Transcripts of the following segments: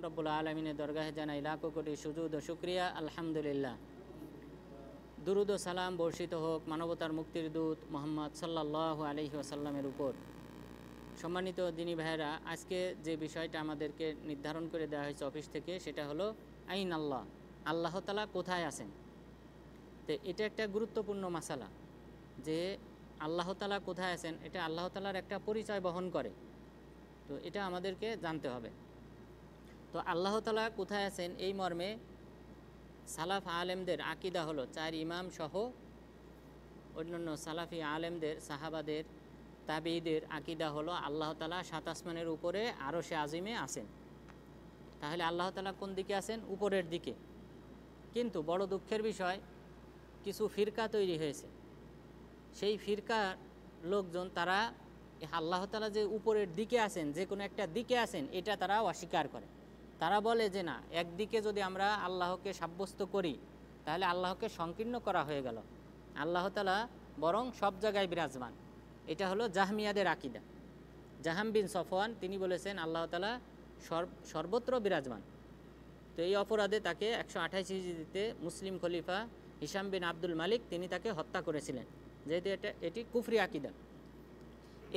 রব্বুল আলমিনের দরগাহে জানাই লাখো কোটি সুজুদ ও শুক্রিয়া। আলহামদুলিল্লাহ। দুরুদ ও সালাম বর্ষিত হোক মানবতার মুক্তির দূত মুহাম্মদ সাল্লাল্লাহু আলাইহি ওয়াসাল্লামের উপর। সম্মানিত দিনী ভাইয়েরা, আজকে যে বিষয়টা আমাদেরকে নির্ধারণ করে দেওয়া হয়েছে অফিস থেকে, সেটা হলো আইন আল্লাহ, আল্লাহ তাআলা কোথায় আছেন। তো এটা একটা গুরুত্বপূর্ণ মাসালা যে আল্লাহ তাআলা কোথায় আছেন, এটা আল্লাহ তাআলার একটা পরিচয় বহন করে। তো এটা আমাদেরকে জানতে হবে। তো আল্লাহ তাআলা কোথায় আছেন এই মর্মে সালাফ আলেমদের আকিদা হলো, 4 ইমাম সহ অন্যান্য সালাফি আলেমদের, সাহাবাদের, তাবেঈদের আকিদা হলো আল্লাহ তাআলা 7 আসমানের উপরে আরশে আজিমে আছেন। তাহলে আল্লাহ তাআলা কোন দিকে আছেন? উপরের দিকে। কিন্তু বড় দুঃখের বিষয়, কিছু ফিরকা তৈরি হয়েছে। সেই ফিরকার লোকজন তারা আল্লাহ তাআলা যে উপরের দিকে আছেন, যে কোনো একটা দিকে আছেন, এটা তারা অস্বীকার করে। তারা বলে যে না, একদিকে যদি আমরা আল্লাহকে সাব্যস্ত করি তাহলে আল্লাহকে সংকীর্ণ করা হয়ে গেল, আল্লাহ তাআলা বরং সব জায়গায় বিরাজমান। এটা হলো জাহমিয়াদের আকিদা। জাহাম বিন সফওয়ান তিনি বলেছেন আল্লাহ তাআলা সর্বত্র বিরাজমান। তো এই অপরাধে তাকে 128 হিজরিতে মুসলিম খলিফা হিশাম বিন আব্দুল মালিক তিনি তাকে হত্যা করেছিলেন, যেহেতু এটি কুফরি আকিদা।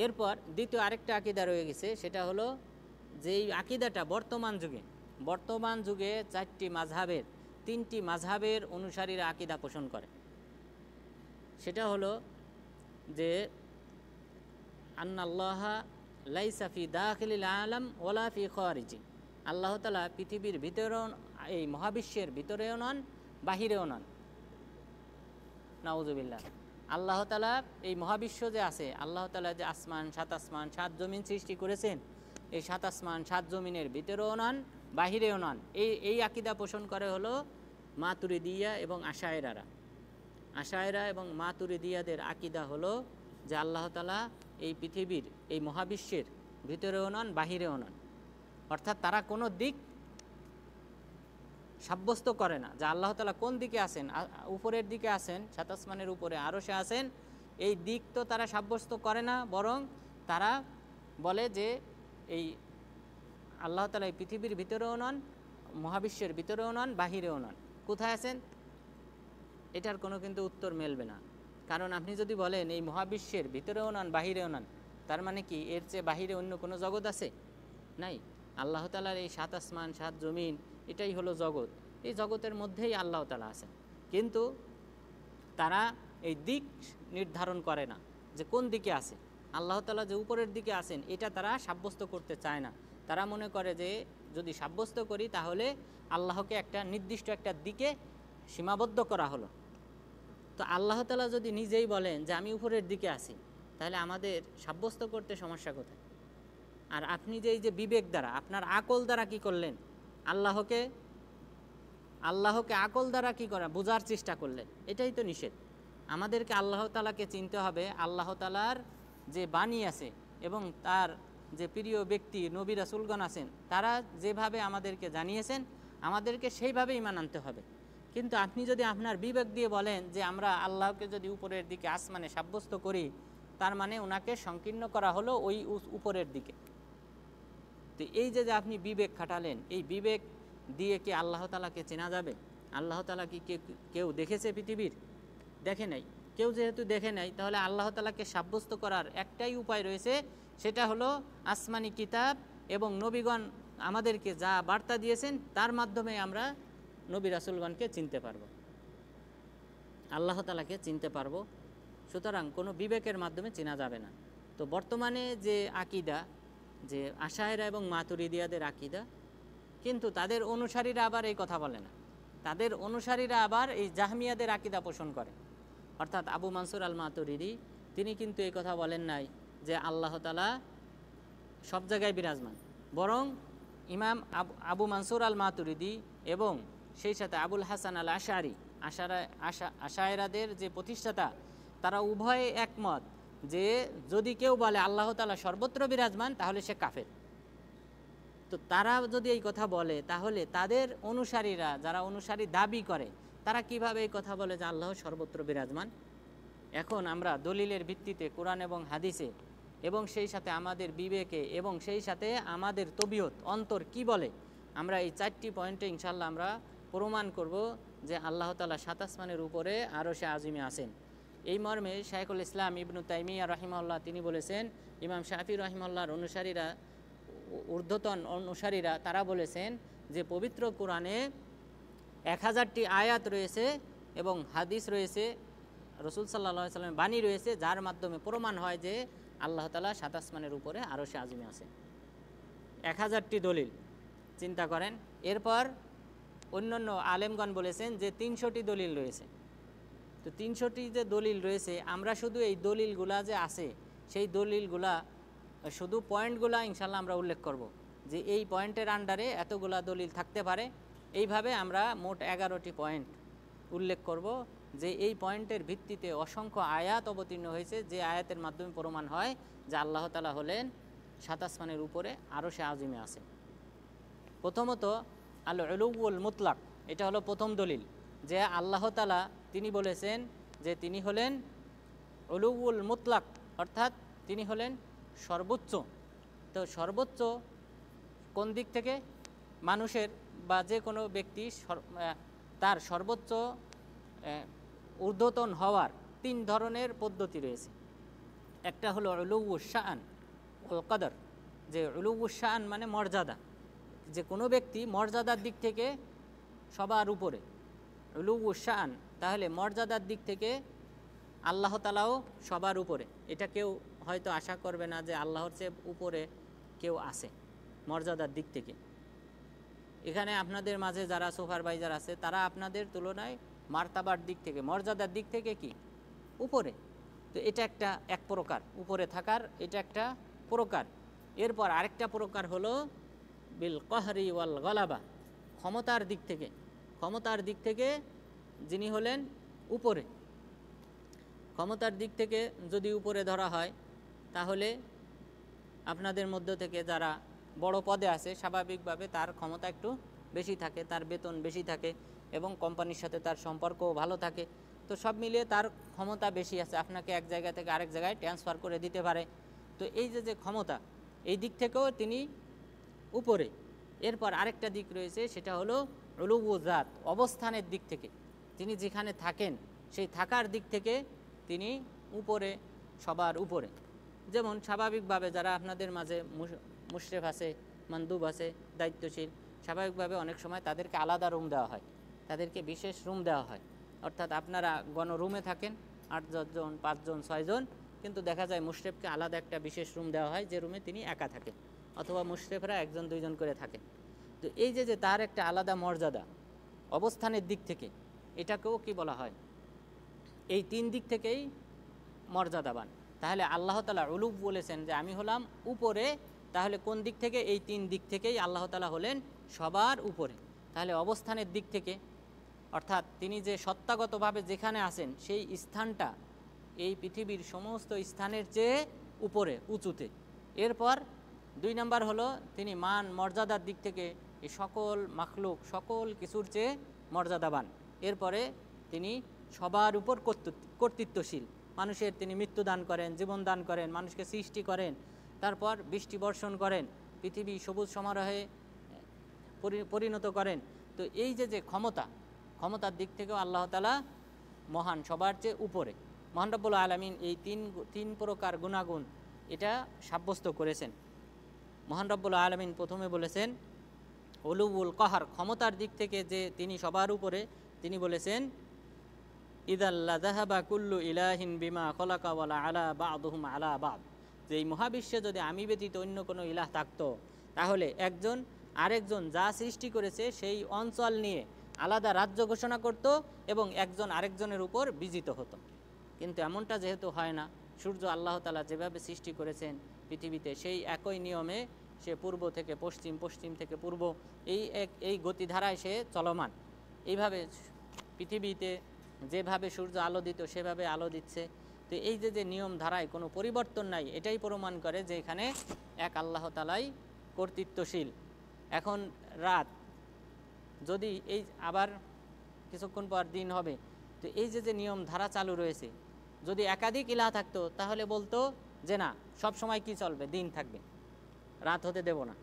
এরপর দ্বিতীয় আরেকটা আকিদা রয়ে গেছে, সেটা হলো যে এই আকিদাটা বর্তমান যুগে 4টি মাযহাবের 3টি মাযহাবের অনুসারীরা আকিদা পোষণ করে। সেটা হলো যে আন্নাল্লাহা লাইসা ফি দাখিলিল আলাম ওয়ালা ফি খারিজি। আল্লাহ তাআলা পৃথিবীর ভিতরেও, এই মহাবিশ্বের ভিতরেও নন, বাহিরেও নন। নাউজুবিল্লাহ। আল্লাহ তাআলা এই মহাবিশ্ব যে আছে, আল্লাহ তাআলা যে আসমান, 7 আসমান 7 জমিন সৃষ্টি করেছেন, এই 7 আসমান 7 জমিনের ভিতরেও নন, বাহিরেও নন। এই আকিদা পোষণ করে হলো মাতুরিদিয়া এবং আশায়রা এবং মাতুরিদিয়াদের আকিদা হলো যে আল্লাহ তাআলা এই পৃথিবীর, এই মহাবিশ্বের ভিতরেও নন, বাহিরেও নন। অর্থাৎ তারা কোনো দিক সাব্যস্ত করে না যে আল্লাহ তাআলা কোন দিকে আছেন। উপরের দিকে আছেন, 7 আসমানের উপরে আরশে আছেন, এই দিক তো তারা সাব্যস্ত করে না, বরং তারা বলে যে এই আল্লাহ তাআলা এই পৃথিবীর ভিতরেও নন, মহাবিশ্বের ভিতরেও নন, বাহিরেও নন। কোথায় আছেন? এটার কোনো কিন্তু উত্তর মেলবে না। কারণ আপনি যদি বলেন এই মহাবিশ্বের ভিতরেও নন, বাহিরেও নন, তার মানে কি এর চেয়ে বাহিরে অন্য কোনো জগৎ আছে? নাই। আল্লাহ তাআলার এই 7 আসমান 7 জমিন এটাই হলো জগৎ। এই জগতের মধ্যেই আল্লাহ তাআলা আছেন। কিন্তু তারা এই দিক নির্ধারণ করে না যে কোন দিকে আছে। আল্লাহ তাআলা যে উপরের দিকে আছেন এটা তারা সাব্যস্ত করতে চায় না। তারা মনে করে যে যদি সাব্যস্ত করি তাহলে আল্লাহকে একটা নির্দিষ্ট একটা দিকে সীমাবদ্ধ করা হলো। তো আল্লাহ তাআলা যদি নিজেই বলেন যে আমি উপরের দিকে আছি, তাহলে আমাদের সাব্যস্ত করতে সমস্যা কোথায়? আর আপনি যে এই যে বিবেক দ্বারা, আপনার আকল দ্বারা কি করলেন? আল্লাহকে আকল দ্বারা কি করা, বোঝার চেষ্টা করলেন। এটাই তো নিষেধ। আমাদেরকে আল্লাহ তাআলাকে চিনতে হবে। আল্লাহ তাআলার যে বাণী আছে এবং তার যে প্রিয় ব্যক্তি নবী রাসূলগণ আছেন, তারা যেভাবে আমাদেরকে জানিয়েছেন আমাদেরকে সেইভাবে ঈমান আনতে হবে। কিন্তু আপনি যদি আপনার বিবেক দিয়ে বলেন যে আমরা আল্লাহকে যদি উপরের দিকে আসমানে সাব্যস্ত করি, তার মানে ওনাকে সংকীর্ণ করা হলো ওই উপরের দিকে। তো এই যে আপনি বিবেক খাটালেন, এই বিবেক দিয়ে কি আল্লাহ তাআলাকে চেনা যাবে? আল্লাহ তাআলা কি কেউ দেখেছে পৃথিবীর? দেখে নাই। কেউ যেহেতু দেখে নাই, তাহলে আল্লাহ তাআলাকে সাব্যস্ত করার একটাই উপায় রয়েছে, সেটা হলো আসমানি কিতাব এবং নবীগণ আমাদেরকে যা বার্তা দিয়েছেন তার মাধ্যমে আমরা নবী রাসূলগণকে চিনতে পারব, আল্লাহ তাআলাকে চিনতে পারব। সুতরাং কোনো বিবেকের মাধ্যমে চেনা যাবে না। তো বর্তমানে যে আকিদা, যে আশায়রা এবং মাতুরিদিয়াদের আকিদা, কিন্তু তাদের অনুসারীরা আবার এই কথা বলে না। তাদের অনুসারীরা আবার এই জাহমিয়াদের আকিদা পোষণ করে। অর্থাৎ আবু মানসুর আল মাতুরিদি তিনি কিন্তু এই কথা বলেন নাই যে আল্লাহ তাআলা সব জায়গায় বিরাজমান, বরং ইমাম আবু মানসুর আল মাতুরিদি এবং সেই সাথে আবুল হাসান আল আশারি, আশায়রাদের যে প্রতিষ্ঠাতা, তারা উভয়ে একমত যে যদি কেউ বলে আল্লাহ তাআলা সর্বত্র বিরাজমান তাহলে সে কাফের। তো তারা যদি এই কথা বলে, তাহলে তাদের অনুসারীরা, যারা অনুসারী দাবি করে, তারা কিভাবে এই কথা বলে যে আল্লাহ সর্বত্র বিরাজমান? এখন আমরা দলিলের ভিত্তিতে কোরআন এবং হাদিসে এবং সেই সাথে আমাদের বিবেকে এবং সেই সাথে আমাদের তবিয়ত, অন্তর কি বলে, আমরা এই 4টি পয়েন্টে ইনশাআল্লাহ আমরা প্রমাণ করব যে আল্লাহ তাআলা 7 আসমানের উপরে আরশে আজিমে আছেন। এই মর্মে শাইখুল ইসলাম ইবনু তাইমিয়া রাহিমাহুল্লাহ তিনি বলেছেন, ইমাম শাফি রাহিমাহুল্লাহর অনুসারীরা, ঊর্ধ্বতন অনুসারীরা তারা বলেছেন যে পবিত্র কোরআনে 1000টি আয়াত রয়েছে এবং হাদিস রয়েছে, রসুল সাল্লাল্লাহু আলাইহি সাল্লামের বাণী রয়েছে, যার মাধ্যমে প্রমাণ হয় যে আল্লাহ তাআলা 7 আসমানের উপরে আরশে আজিমে আছেন। 1000টি দলিল, চিন্তা করেন। এরপর অন্যান্য আলেমগণ বলেছেন যে 300টি দলিল রয়েছে। তো 300টি যে দলিল রয়েছে, আমরা শুধু এই দলিলগুলা যে আছে সেই দলিলগুলা শুধু পয়েন্টগুলা ইনশাআল্লাহ আমরা উল্লেখ করব যে এই পয়েন্টের আন্ডারে এতগুলা দলিল থাকতে পারে। এইভাবে আমরা মোট 11টি পয়েন্ট উল্লেখ করব যে এই পয়েন্টের ভিত্তিতে অসংখ্য আয়াত অবতীর্ণ হয়েছে, যে আয়াতের মাধ্যমে প্রমাণ হয় যে আল্লাহ তাআলা হলেন 7 আসমানের উপরে আরশে আজিমে আছেন। প্রথমত আল উলুউল মুতলাক, এটা হলো প্রথম দলিল যে আল্লাহ তাআলা তিনি বলেছেন যে তিনি হলেন উলুউল মুতলাক, অর্থাৎ তিনি হলেন সর্বোচ্চ। তো সর্বোচ্চ কোন দিক থেকে? মানুষের বা যে কোনো ব্যক্তি তার সর্বোচ্চ ঊর্ধ্বতন হওয়ার 3 ধরনের পদ্ধতি রয়েছে। একটা হলো উলুউস শাআন ওয়াল কদর, যে উলুউস শাআন মানে মর্যাদা, যে কোনো ব্যক্তি মর্যাদার দিক থেকে সবার উপরে, উলুউস শাআন, তাহলে মর্যাদার দিক থেকে আল্লাহ তাআলাও সবার উপরে। এটা কেউ হয়তো আশা করবে না যে আল্লাহর চেয়ে উপরে কেউ আছে মর্যাদার দিক থেকে। এখানে আপনাদের মাঝে যারা সুপারভাইজার আছে তারা আপনাদের তুলনায় মার্তাবার দিক থেকে, মর্যাদার দিক থেকে কি উপরে। তো এটা একটা এক প্রকার উপরে থাকার, এটা একটা প্রকার। এরপর আরেকটা প্রকার হলো বিল কহরি ওয়াল গলাবা, ক্ষমতার দিক থেকে, ক্ষমতার দিক থেকে যিনি হলেন উপরে। ক্ষমতার দিক থেকে যদি উপরে ধরা হয় তাহলে আপনাদের মধ্য থেকে যারা বড় পদে আছে স্বাভাবিকভাবে তার ক্ষমতা একটু বেশি থাকে, তার বেতন বেশি থাকে এবং কোম্পানির সাথে তার সম্পর্কও ভালো থাকে। তো সব মিলিয়ে তার ক্ষমতা বেশি আছে, আপনাকে এক জায়গা থেকে আরেক জায়গায় ট্রান্সফার করে দিতে পারে। তো এই যে ক্ষমতা, এই দিক থেকেও তিনি উপরে। এরপর আরেকটা দিক রয়েছে, সেটা হলো উলুউল জাত, অবস্থানের দিক থেকে, তিনি যেখানে থাকেন সেই থাকার দিক থেকে তিনি উপরে, সবার উপরে। যেমন স্বাভাবিকভাবে যারা আপনাদের মাঝে মুশরিফ আছে, মানদুব আছে, দায়িত্বশীল, স্বাভাবিকভাবে অনেক সময় তাদেরকে আলাদা রুম দেওয়া হয়, তাদেরকে বিশেষ রুম দেওয়া হয়। অর্থাৎ আপনারা গণ রুমে থাকেন 8-10 জন, 5 জন, 6 জন, কিন্তু দেখা যায় মুশরিফকে আলাদা একটা বিশেষ রুম দেওয়া হয় যে রুমে তিনি একা থাকেন, অথবা মুশরিফরা 1 জন 2 জন করে থাকেন। তো এই যে তার একটা আলাদা মর্যাদা অবস্থানের দিক থেকে, এটাকেও কি বলা হয়? এই 3 দিক থেকেই মর্যাদাবান। তাহলে আল্লাহ তাআলা উলু বলেছেন যে আমি হলাম উপরে, তাহলে কোন দিক থেকে? এই 3 দিক থেকেই আল্লাহ তাআলা হলেন সবার উপরে। তাহলে অবস্থানের দিক থেকে, অর্থাৎ তিনি যে সত্তাগতভাবে যেখানে আছেন সেই স্থানটা এই পৃথিবীর সমস্ত স্থানের চেয়ে উপরে, উঁচুতে। এরপর 2 নাম্বার হলো তিনি মান মর্যাদার দিক থেকে এই সকল মাখলুক, সকল কিছুর চেয়ে মর্যাদাবান। এরপরে তিনি সবার উপর কর্তৃত্বশীল, মানুষের তিনি মৃত্যু দান করেন, জীবন দান করেন, মানুষকে সৃষ্টি করেন, তারপর বৃষ্টি বর্ষণ করেন, পৃথিবী সবুজ সমারোহে পরিণত করেন। তো এই যে ক্ষমতা, ক্ষমতার দিক থেকেও আল্লাহ তাআলা মহান, সবার চেয়ে উপরে। মহান রব্বুল আলামিন এই তিন প্রকার গুণাগুণ এটা সাব্যস্ত করেছেন। মহান রব্বুল আলামিন প্রথমে বলেছেন উলুউল কাহার, ক্ষমতার দিক থেকে যে তিনি সবার উপরে, তিনি বলেছেন ইদাল্লা যাহাবা কুল্লু ইলাহিন বিমা খলাকা ওয়ালা আলা বা'দুহুম আলা বা'দ, যে এই মহাবিশ্বে যদি আমি ব্যতীত অন্য কোনো ইলাহ থাকতো তাহলে একজন আরেকজন যা সৃষ্টি করেছে সেই অঞ্চল নিয়ে আলাদা রাজ্য ঘোষণা করত এবং একজন আরেকজনের উপর বিজিত হতো। কিন্তু এমনটা যেহেতু হয় না, সূর্য আল্লাহ তাআলা যেভাবে সৃষ্টি করেছেন পৃথিবীতে সেই একই নিয়মে সে পূর্ব থেকে পশ্চিম, পশ্চিম থেকে পূর্ব, এই গতিধারায় সে চলমান। এইভাবে পৃথিবীতে যেভাবে সূর্য আলো দিত সেভাবে আলো দিচ্ছে। তো এই যে নিয়ম ধারায় কোনো পরিবর্তন নাই, এটাই প্রমাণ করে যে এখানে এক আল্লাহ তাআলাই কর্তৃত্বশীল। এখন রাত, যদি এই আবার কিছুক্ষণ পর দিন হবে, তো এই যে নিয়ম ধারা চালু রয়েছে, যদি একাধিক ইলাহ থাকতো তাহলে বলতো যে না, সব সময় কি চলবে? দিন থাকবে, রাত হতে দেব না।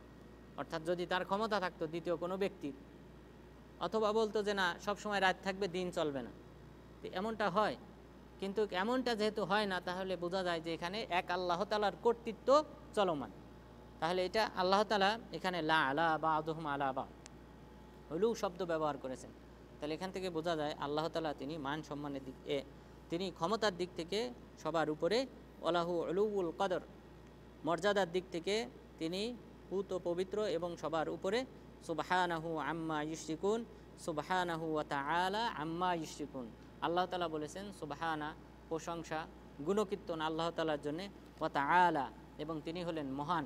অর্থাৎ যদি তার ক্ষমতা থাকতো দ্বিতীয় কোনো ব্যক্তির, অথবা বলতো যে না সবসময় রাত থাকবে, দিন চলবে না, তো এমনটা হয়। কিন্তু এমনটা যেহেতু হয় না, তাহলে বোঝা যায় যে এখানে এক আল্লাহ তাআলার কর্তৃত্ব চলমান। তাহলে এটা আল্লাহ তাআলা এখানে লা আলা বা আদহুম আলা বা হলু শব্দ ব্যবহার করেছেন। তাহলে এখান থেকে বোঝা যায় আল্লাহ তাআলা তিনি মান সম্মানের দিক তিনি ক্ষমতার দিক থেকে সবার উপরে, ওয়ালাহু উলুউল কদর মর্যাদার দিক থেকে তিনি পুত পবিত্র এবং সবার উপরে। সুবহানাহু আম্মা ইউশরিকুন, সুবহানাহু ওয়া তাআলা আম্মা ইউশরিকুন। আল্লাহ তাআলা বলেছেন সুবহানা প্রশংসা গুণকীর্তন আল্লাহ তাআলার জন্যে, ওয়া তাআলা এবং তিনি হলেন মহান,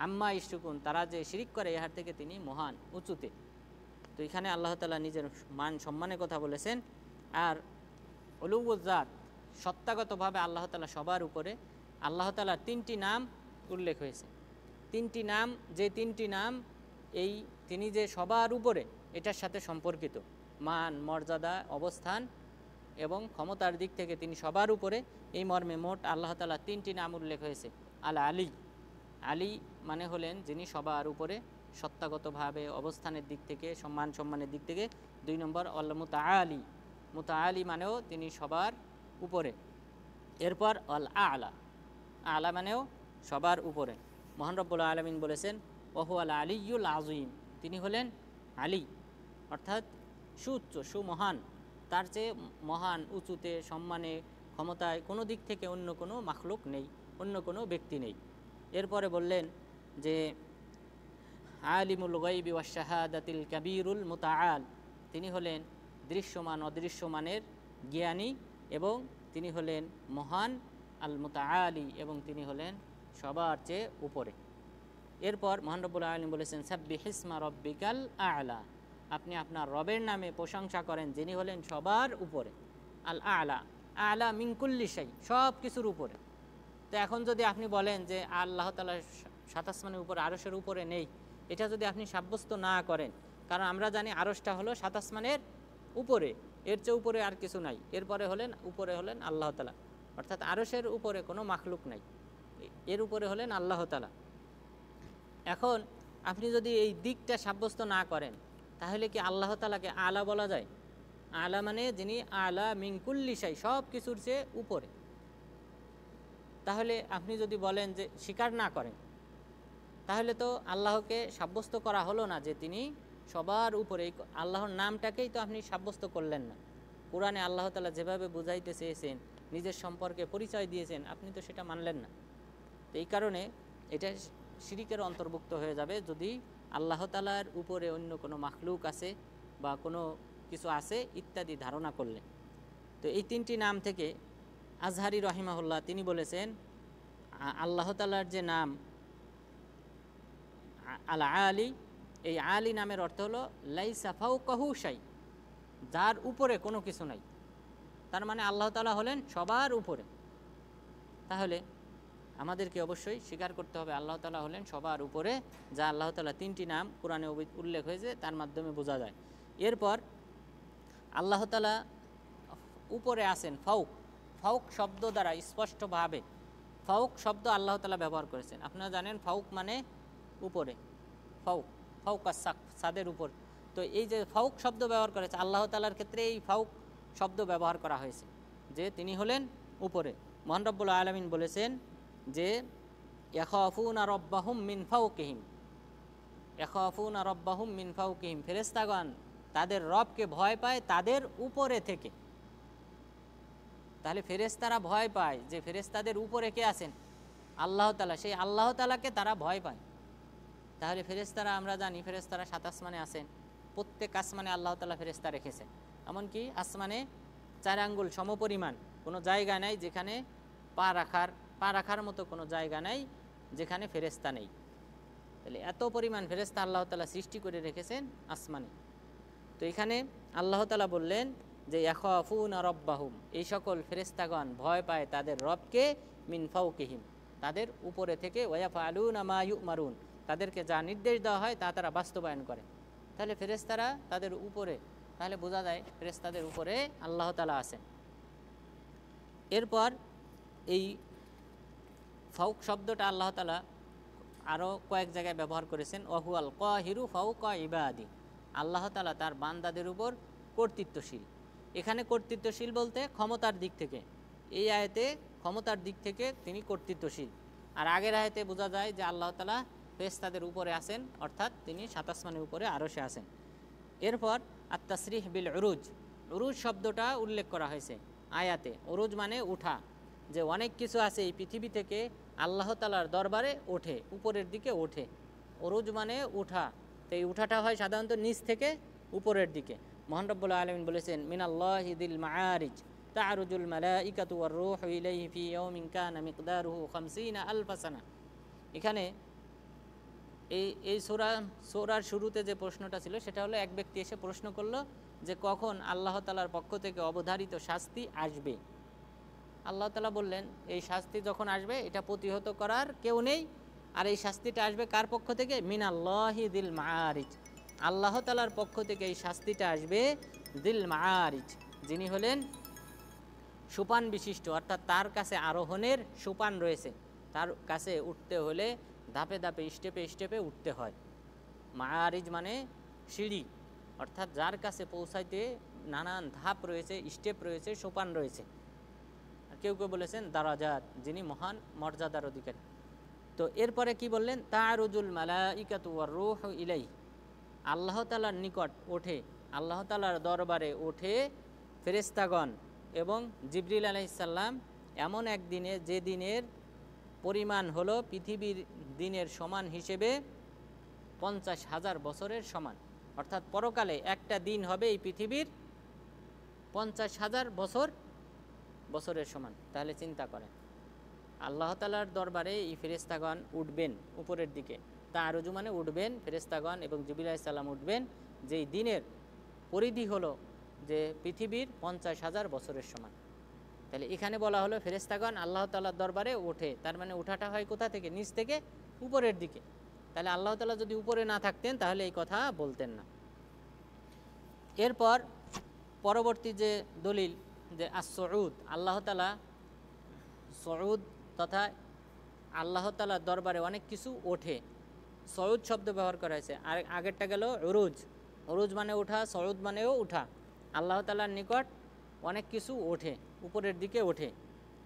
আম্মা ইউশরিকুন তারা যে শিরিক করে এর থেকে তিনি মহান উঁচুতে। তো এখানে আল্লাহ তাআলা নিজের মান সম্মানের কথা বলেছেন। আর উলুউল জাত সত্তাগতভাবে আল্লাহ তাআলা সবার উপরে। আল্লাহ তাআলার তিনটি নাম উল্লেখ হয়েছে, তিনটি নাম, যে তিনটি নাম এই তিনি যে সবার উপরে এটার সাথে সম্পর্কিত। মান মর্যাদা অবস্থান এবং ক্ষমতার দিক থেকে তিনি সবার উপরে, এই মর্মে মোট আল্লাহ তাআলার তিনটি নাম উল্লেখ হয়েছে। আল আলী, আলী মানে হলেন যিনি সবার উপরে সত্তাগতভাবে অবস্থানের দিক থেকে, সম্মানের দিক থেকে। 2 নম্বর আল মুতাআলি, মুতাআলি মানেও তিনি সবার উপরে। এরপর আল আলা, আলা মানেও সবার উপরে। মহান রব্বুল আলামিন বলেছেন ওহু আল আলিয়ুল আযীম, তিনি হলেন আলী অর্থাৎ সুউচ্চ সুমহান, তার চেয়ে মহান উঁচুতে সম্মানে ক্ষমতায় কোনো দিক থেকে অন্য কোনো মাখলুক নেই, অন্য কোনো ব্যক্তি নেই। এরপরে বললেন যে আলিমুল গায়বি ওয়াশ শাহাদাতিল কাবীরুল মুতাআল, তিনি হলেন দৃশ্যমান অদৃশ্যমানের জ্ঞানী এবং তিনি হলেন মহান, আল মুতাআলি এবং তিনি হলেন সবার চেয়ে উপরে। এরপর মহান রব্বুল আলামিন বলেছেন সাব্বিহিসমা রব্বিকাল আ'লা, আপনি আপনার রবের নামে প্রশংসা করেন যিনি হলেন সবার উপরে। আল আ'লা, আ'লা মিন কুল্লি শাই, সব কিছুর উপরে। তো এখন যদি আপনি বলেন যে আল্লাহ তাআলা 7 আসমানের উপরে, আরশের উপরে নেই, এটা যদি আপনি সাব্যস্ত না করেন, কারণ আমরা জানি আরশটা হলো 7 আসমানের উপরে, এর চেয়ে উপরে আর কিছু নাই, এরপরে হলেন উপরে হলেন আল্লাহ তাআলা, অর্থাৎ আরশের উপরে কোনো মাখলুক নাই, এর উপরে হলেন আল্লাহ তাআলা। এখন আপনি যদি এই দিকটা সাব্যস্ত না করেন, তাহলে কি আল্লাহ তাআলাকে আলা বলা যায়? আলা মানে যিনি আলা মিন কুল্লি শাই, সব কিছুর চেয়ে উপরে। তাহলে আপনি যদি বলেন যে স্বীকার না করেন, তাহলে তো আল্লাহকে সাব্যস্ত করা হলো না যে তিনি সবার উপরে। আল্লাহর নামটাকেই তো আপনি সাব্যস্ত করলেন না। কোরআনে আল্লাহ তাআলা যেভাবে বুঝাইতে চেয়েছেন, নিজের সম্পর্কে পরিচয় দিয়েছেন, আপনি তো সেটা মানলেন না। তো এই কারণে এটা শিরিকের অন্তর্ভুক্ত হয়ে যাবে যদি আল্লাহ তাআলার উপরে অন্য কোনো মাখলুক আছে বা কোনো কিছু আছে ইত্যাদি ধারণা করলে। তো এই তিনটি নাম থেকে আজহারি রহিমাহুল্লাহ তিনি বলেছেন আল্লাহ তাআলার যে নাম আল আলী, এই আলী নামের অর্থ হলো লাইসা ফাওকাহু শাই, যার উপরে কোনো কিছু নাই। তার মানে আল্লাহ তাআলা হলেন সবার উপরে। তাহলে আমাদেরকে অবশ্যই স্বীকার করতে হবে আল্লাহ তাআলা হলেন সবার উপরে, যা আল্লাহ তাআলা তিনটি নাম কোরআনে উল্লেখ হয়েছে তার মাধ্যমে বোঝা যায়। এরপর আল্লাহ তাআলা উপরে আছেন ফাউক, ফাউক শব্দ দ্বারা স্পষ্টভাবে ফাউক শব্দ আল্লাহ তাআলা ব্যবহার করেছেন। আপনারা জানেন ফাউক মানে উপরে, ফাউক ফাউকাস সাক, ছাদের উপর। তো এই যে ফাউক শব্দ ব্যবহার করেছে আল্লাহ তাআলার ক্ষেত্রে, এই ফাউক শব্দ ব্যবহার করা হয়েছে যে তিনি হলেন উপরে। মহান রব্বুল আলামিন বলেছেন যে ইয়াখাফুনা রাব্বাহুম মিন ফাওকিহিম, ইয়াখাফুনা রাব্বাহুম মিন ফাওকিহিম, ফেরেশতাগণ তাদের রবকে ভয় পায় তাদের উপরে থেকে। তাহলে ফেরেশতারা ভয় পায় যে ফেরেশতাদের উপরে কে আছেন? আল্লাহ তাআলা, সেই আল্লাহ তাআলাকে তারা ভয় পায়। তাহলে ফেরেশতারা আমরা জানি ফেরেশতারা 7 আসমানে আছেন, প্রত্যেক আসমানে আল্লাহ তাআলা ফেরেশতা রেখেছেন। এমনকি আসমানে 4 আঙ্গুল সমপরিমাণ কোনো জায়গা নাই যেখানে পা রাখার মতো কোনো জায়গা নাই যেখানে ফেরেশতা নেই। তাহলে এত পরিমাণ ফেরেশতা আল্লাহ তাআলা সৃষ্টি করে রেখেছেন আসমানে। তো এখানে আল্লাহ তাআলা বললেন যে ইয়াখাফুনা রাব্বাহুম, এই সকল ফেরেশতাগণ ভয় পায় তাদের রবকে, মিন ফাওকিহিম, তাদের উপরে থেকে, ওয়ায়াফআলুনা মা ইউমারুন, তাদেরকে যা নির্দেশ দেওয়া হয় তা তারা বাস্তবায়ন করে। তাহলে ফেরেশতারা তাদের উপরে, তাহলে বোঝা যায় ফেরেশতাদের উপরে আল্লাহ তাআলা আছেন। এরপর এই ফাউক শব্দটা আল্লাহ তাআলা আরও কয়েক জায়গায় ব্যবহার করেছেন ওয়াহুয়াল কাহিরু ফাওকা ইবাদি, আল্লাহ তাআলা তার বান্দাদের উপর কর্তৃত্বশীল। এখানে কর্তৃত্বশীল বলতে ক্ষমতার দিক থেকে, এই আয়াতে ক্ষমতার দিক থেকে তিনি কর্তৃত্বশীল। আর আগের আয়াতে বোঝা যায় যে আল্লাহ তাআলা ফেরেশতাদের উপরে আছেন, অর্থাৎ তিনি 27 আসমানের উপরে আরশে আছেন। এরপর আত-তাসরিহ বিল উরুজ, উরুজ শব্দটা উল্লেখ করা হয়েছে আয়াতে। উরুজ মানে উঠা, যে অনেক কিছু আছে এই পৃথিবী থেকে আল্লাহ তাআলার দরবারে ওঠে, উপরের দিকে ওঠে। উরুজ মানে উঠা, তো এই উঠাটা হয় সাধারণত নিচ থেকে উপরের দিকে। মহান রব্বুল আলামিন বলেছেন মিনাল্লাহি দিল মাআরিজ তা'রুজুল মালাইকাতু ওয়ার রূহু ইলাইহি ফি ইয়াউমিন কানা মিকদারুহু 50 আলফ সানা। এখানে এই সূরার শুরুতে যে প্রশ্নটা ছিল সেটা হলো, এক ব্যক্তি এসে প্রশ্ন করলো যে কখন আল্লাহ তাআলার পক্ষ থেকে অবধারিত শাস্তি আসবে। আল্লাহ তাআলা বললেন এই শাস্তি যখন আসবে এটা প্রতিহত করার কেউ নেই, আর এই শাস্তিটা আসবে কার পক্ষ থেকে? মিনাল্লাহি দিল মাআরিজ, আল্লাহ তাআলার পক্ষ থেকে এই শাস্তিটা আসবে দিল মাআরিজ, যিনি হলেন সোপান বিশিষ্ট, অর্থাৎ তার কাছে আরোহণের সোপান রয়েছে। তার কাছে উঠতে হলে ধাপে ধাপে স্টেপে স্টেপে উঠতে হয়। মাআরিজ মানে সিঁড়ি, অর্থাৎ যার কাছে পৌঁছাইতে নানান ধাপ রয়েছে, স্টেপ রয়েছে, সোপান রয়েছে। কেউ কেউ বলেছেন দারাজাত, যিনি মহান মর্যাদার অধিকারী। তো এরপরে কি বললেন? তা'রুজুল মালাইকাতু ওয়ার রূহু ইলাইহি, আল্লাহ তাআলার নিকট ওঠে, আল্লাহ তাআলার দরবারে ওঠে ফেরেশতাগণ এবং জিবরিল আলাইহিস সালাম, এমন এক দিনে যে দিনের পরিমাণ হলো পৃথিবীর দিনের সমান হিসেবে 50,000 বছরের সমান। অর্থাৎ পরকালে একটা দিন হবে এই পৃথিবীর 50,000 বছরের সমান। তাহলে চিন্তা করেন, আল্লাহ তাআলার দরবারে এই ফেরেশতাগণ উঠবেন উপরের দিকে, তা'রুজু মানে উঠবেন ফেরেশতাগণ এবং জিবরিল আলাইহিস সালাম উঠবেন, যেই দিনের পরিধি হলো যে পৃথিবীর 50,000 বছরের সমান। তাহলে এখানে বলা হলো ফেরেশতাগণ আল্লাহ তাআলার দরবারে ওঠে, তার মানে ওঠাটা হয় কোথা থেকে? নিচ থেকে উপরের দিকে। তাহলে আল্লাহ তাআলা যদি উপরে না থাকতেন তাহলে এই কথা বলতেন না। এরপর পরবর্তী যে দলিল যে আস-সুউদ, আল্লাহ তাআলা সুউদ তথা আল্লাহ তাআলার দরবারে অনেক কিছু ওঠে, সুউদ শব্দ ব্যবহার করা হয়েছে। আর আগেরটা গেল উরুজ, উরুজ মানে ওঠা, সুউদ মানেও ওঠা। আল্লাহ তাআলার নিকট অনেক কিছু ওঠে, উপরের দিকে ওঠে।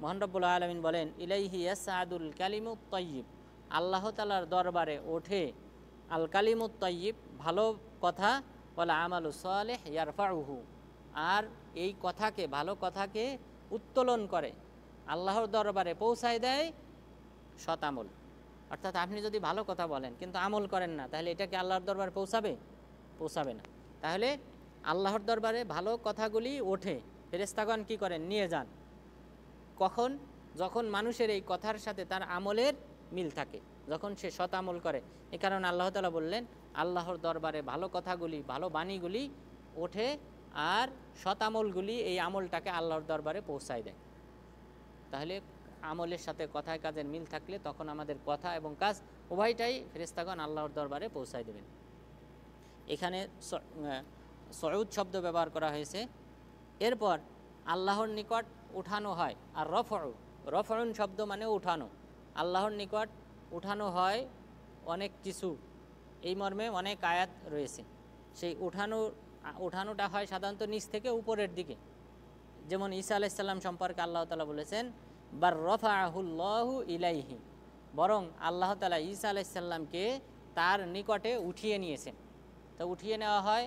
মহান রব্বুল আলামিন বলেন ইলাইহি ইয়াসআদুল কালিমুত তাইয়্যিব, আল্লাহ তাআলার দরবারে ওঠে আল কালিমুত তাইয়্যিব, ভালো কথা, ওয়াল আমালুস সালিহ ইয়ারফাউহু, আর এই কথাকে, ভালো কথাকে উত্তোলন করে, আল্লাহর দরবারে পৌঁছায় দেয় সৎ আমল। অর্থাৎ আপনি যদি ভালো কথা বলেন কিন্তু আমল করেন না, তাহলে এটাকে আল্লাহর দরবারে পৌঁছাবে না। তাহলে আল্লাহর দরবারে ভালো কথাগুলি ওঠে, ফেরেশতাগণ কি করেন? নিয়ে যান। কখন? যখন মানুষের এই কথার সাথে তার আমলের মিল থাকে, যখন সে সৎ আমল করে। এ কারণে আল্লাহ তাআলা বললেন আল্লাহর দরবারে ভালো কথাগুলি, ভালো বাণীগুলি ওঠে, আর সৎ আমলগুলি এই আমলটাকে আল্লাহর দরবারে পৌঁছায় দেয়। তাহলে আমলের সাথে কথায় কাজের মিল থাকলে তখন আমাদের কথা এবং কাজ উভয়টাই ফেরেশতাগণ আল্লাহর দরবারে পৌঁছায় দেবেন। এখানে সুউদ শব্দ ব্যবহার করা হয়েছে। এরপর আল্লাহর নিকট উঠানো হয়। আর রফউন শব্দ মানে উঠানো, আল্লাহর নিকট উঠানো হয় অনেক কিছু, এই মর্মে অনেক আয়াত রয়েছে। সেই উঠানোটা হয় সাধারণত নিচ থেকে উপরের দিকে। যেমন ঈসা আলাইহিস সালাম সম্পর্কে আল্লাহ তাআলা বলেছেন বার রাফাহুল্লাহু ইলাইহি, বরং আল্লাহ তাআলা ঈসা আলাইহিস সালামকে তার নিকটে উঠিয়ে নিয়েছেন। তো উঠিয়ে নেওয়া হয়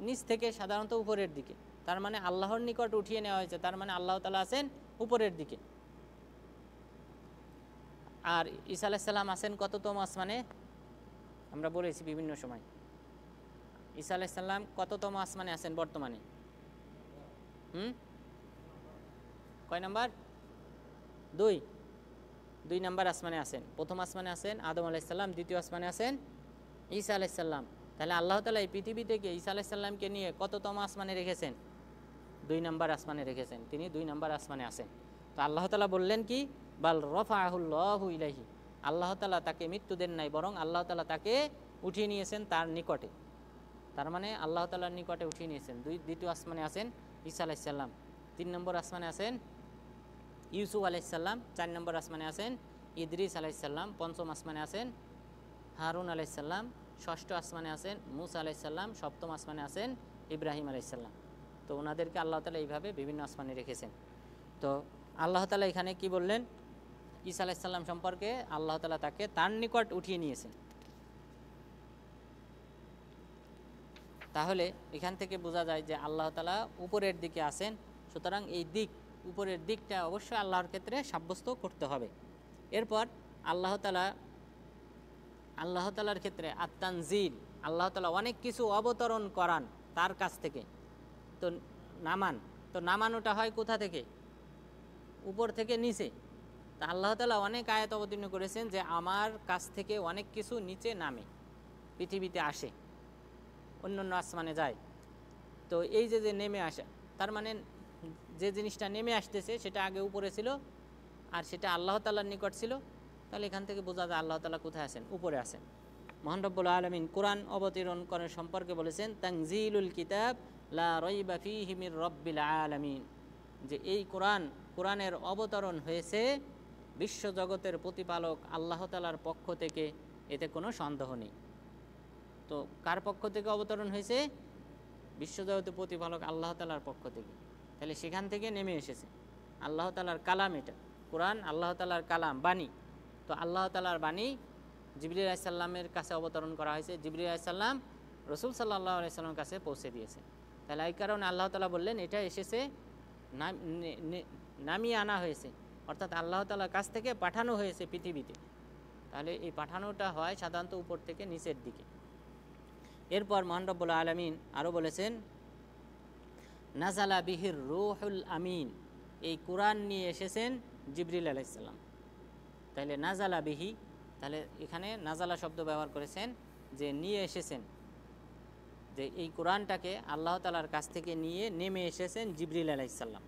নিচ থেকে সাধারণত উপরের দিকে, তার মানে আল্লাহর নিকট উঠিয়ে নেওয়া হয়েছে, তার মানে আল্লাহ তাআলা আছেন উপরের দিকে। আর ঈসা আলাইহিস সালাম আছেন কততম আসমানে? আমরা বলেছি বিভিন্ন সময়, ঈসা আলাইহিস সালাম কততম আসমানে আছেন বর্তমানে? কয় নাম্বার? 2 নাম্বার আসমানে আছেন। প্রথম আসমানে আছেন আদম আলাইহিস সালাম, দ্বিতীয় আসমানে আছেন ঈসা আলাইহিস সালাম। তাহলে আল্লাহ তাআলা এই পৃথিবী থেকে ঈসা আলাইহিস সালামকে নিয়ে কততম আসমানে রেখেছেন? 2 নাম্বার আসমানে রেখেছেন, তিনি 2 নাম্বার আসমানে আছেন। তো আল্লাহ তাআলা বললেন কি? বাল রাফাহুল্লাহু ইলাইহি, আল্লাহ তাআলা তাকে মৃত্যু দেন নাই, বরং আল্লাহ তাআলা তাকে উঠিয়ে নিয়েছেন তার নিকটে। তার মানে আল্লাহ তাআলার নিকটে উঠিয়ে নিয়েছেন। দ্বিতীয় আসমানে আছেন ঈসা আলাইহিস সালাম, 3 নম্বর আসমানে আছেন ইউসুফ আলাইহিস সালাম, 4 নম্বর আসমানে আছেন ইদ্রিস আলাইহিস সালাম, 5ম আসমানে আছেন হারুন আলাইসাল্লাম ষষ্ঠ আসমানে আছেন, মুসা আলাইসাল্লাম সপ্তম আসমানে আছেন, ইব্রাহিম আলাইসাল্লাম। তো ওনাদেরকে আল্লাহ তাআলা এইভাবে বিভিন্ন আসমানে রেখেছেন। তো আল্লাহ তাআলা এখানে কি বললেন, ঈসা আলাইসাল্লাম সম্পর্কে আল্লাহ তাআলা তাকে তার নিকট উঠিয়ে নিয়েছেন। তাহলে এখান থেকে বোঝা যায় যে আল্লাহ তাআলা উপরের দিকে আছেন, সুতরাং এই দিক উপরের দিকটা অবশ্যই আল্লাহর ক্ষেত্রে সাব্যস্ত করতে হবে। এরপর আল্লাহ তাআলার ক্ষেত্রে আত-তানজিল, আল্লাহ তাআলা অনেক কিছু অবতরণ করান তার কাছ থেকে। তো নামানোটা হয় কোথা থেকে? উপর থেকে নিচে। তা আল্লাহ তাআলা অনেক আয়াত অবতীর্ণ করেছেন যে আমার কাছ থেকে অনেক কিছু নিচে নামে, পৃথিবীতে আসে, অন্য অন্য আসমানে যায়। তো এই যে নেমে আসা, তার মানে যে জিনিসটা নেমে আসতেছে সেটা আগে উপরে ছিল আর সেটা আল্লাহ তাআলার নিকট ছিল। তাহলে এখান থেকে বোঝা যায় আল্লাহ তাআলা কোথায় আছেন? উপরে আছেন। মহান রব্বুল আলামিন কোরআন অবতীর্ণ করার সম্পর্কে বলেছেন তানজিলুল কিতাব লা রাইবা ফীহি মির রাব্বিল আলামিন, যে এই কোরআনের অবতরণ হয়েছে বিশ্বজগতের প্রতিপালক আল্লাহ তাআলার পক্ষ থেকে, এতে কোনো সন্দেহ নেই। তো কার পক্ষ থেকে অবতরণ হয়েছে? বিশ্বজগতের প্রতিপালক আল্লাহ তাআলার পক্ষ থেকে। তাহলে সেখান থেকে নেমে এসেছে, আল্লাহ তাআলার কালাম। এটা কোরআন আল্লাহ তাআলার কালাম, বাণী। তো আল্লাহ তাআলার বাণী জিবরিল আলাইহিস সালামের কাছে অবতরণ করা হয়েছে, জিবরিল আলাইহিস সালাম রাসূল সাল্লাল্লাহু আলাইহি সাল্লামের কাছে পৌঁছে দিয়েছে। তাহলে এই কারণে আল্লাহ তাআলা বললেন এটা এসেছে, নামিয়ে আনা হয়েছে, অর্থাৎ আল্লাহ তাআলার কাছ থেকে পাঠানো হয়েছে পৃথিবীতে। তাহলে এই পাঠানোটা হয় সাধারণত উপর থেকে নিচের দিকে। এরপর মহান রব্বুল আলামিন আরও বলেছেন নাজালা বিহির রূহুল আমিন, এই কোরআন নিয়ে এসেছেন জিবরিল আলাইহিস সালাম। তাহলে নাজালা বিহি, তাহলে এখানে নাজালা শব্দ ব্যবহার করেছেন যে নিয়ে এসেছেন, যে এই কোরআনটাকে আল্লাহ তাআলার কাছ থেকে নিয়ে নেমে এসেছেন জিবরিল আলাইহিস সালাম।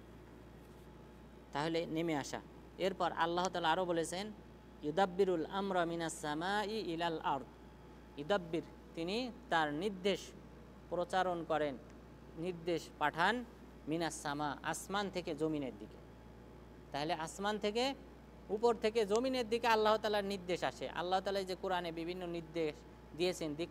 তাহলে নেমে আসা। এরপর আল্লাহ তাআলা আরও বলেছেন ইউদাব্বিরুল আমরা মিনাস সামাই ইলাল আরদ, ইউদাব্বির তিনি তার নির্দেশ প্রচারণ করেন, নির্দেশ পাঠান, মিনাস সামা আসমান থেকে জমিনের দিকে। তাহলে আসমান থেকে উপর থেকে জমিনের দিকে আল্লাহ তাআলার নির্দেশ আসে। আল্লাহ তাআলা যে কোরআনে বিভিন্ন নির্দেশ দিয়েছেন, দিক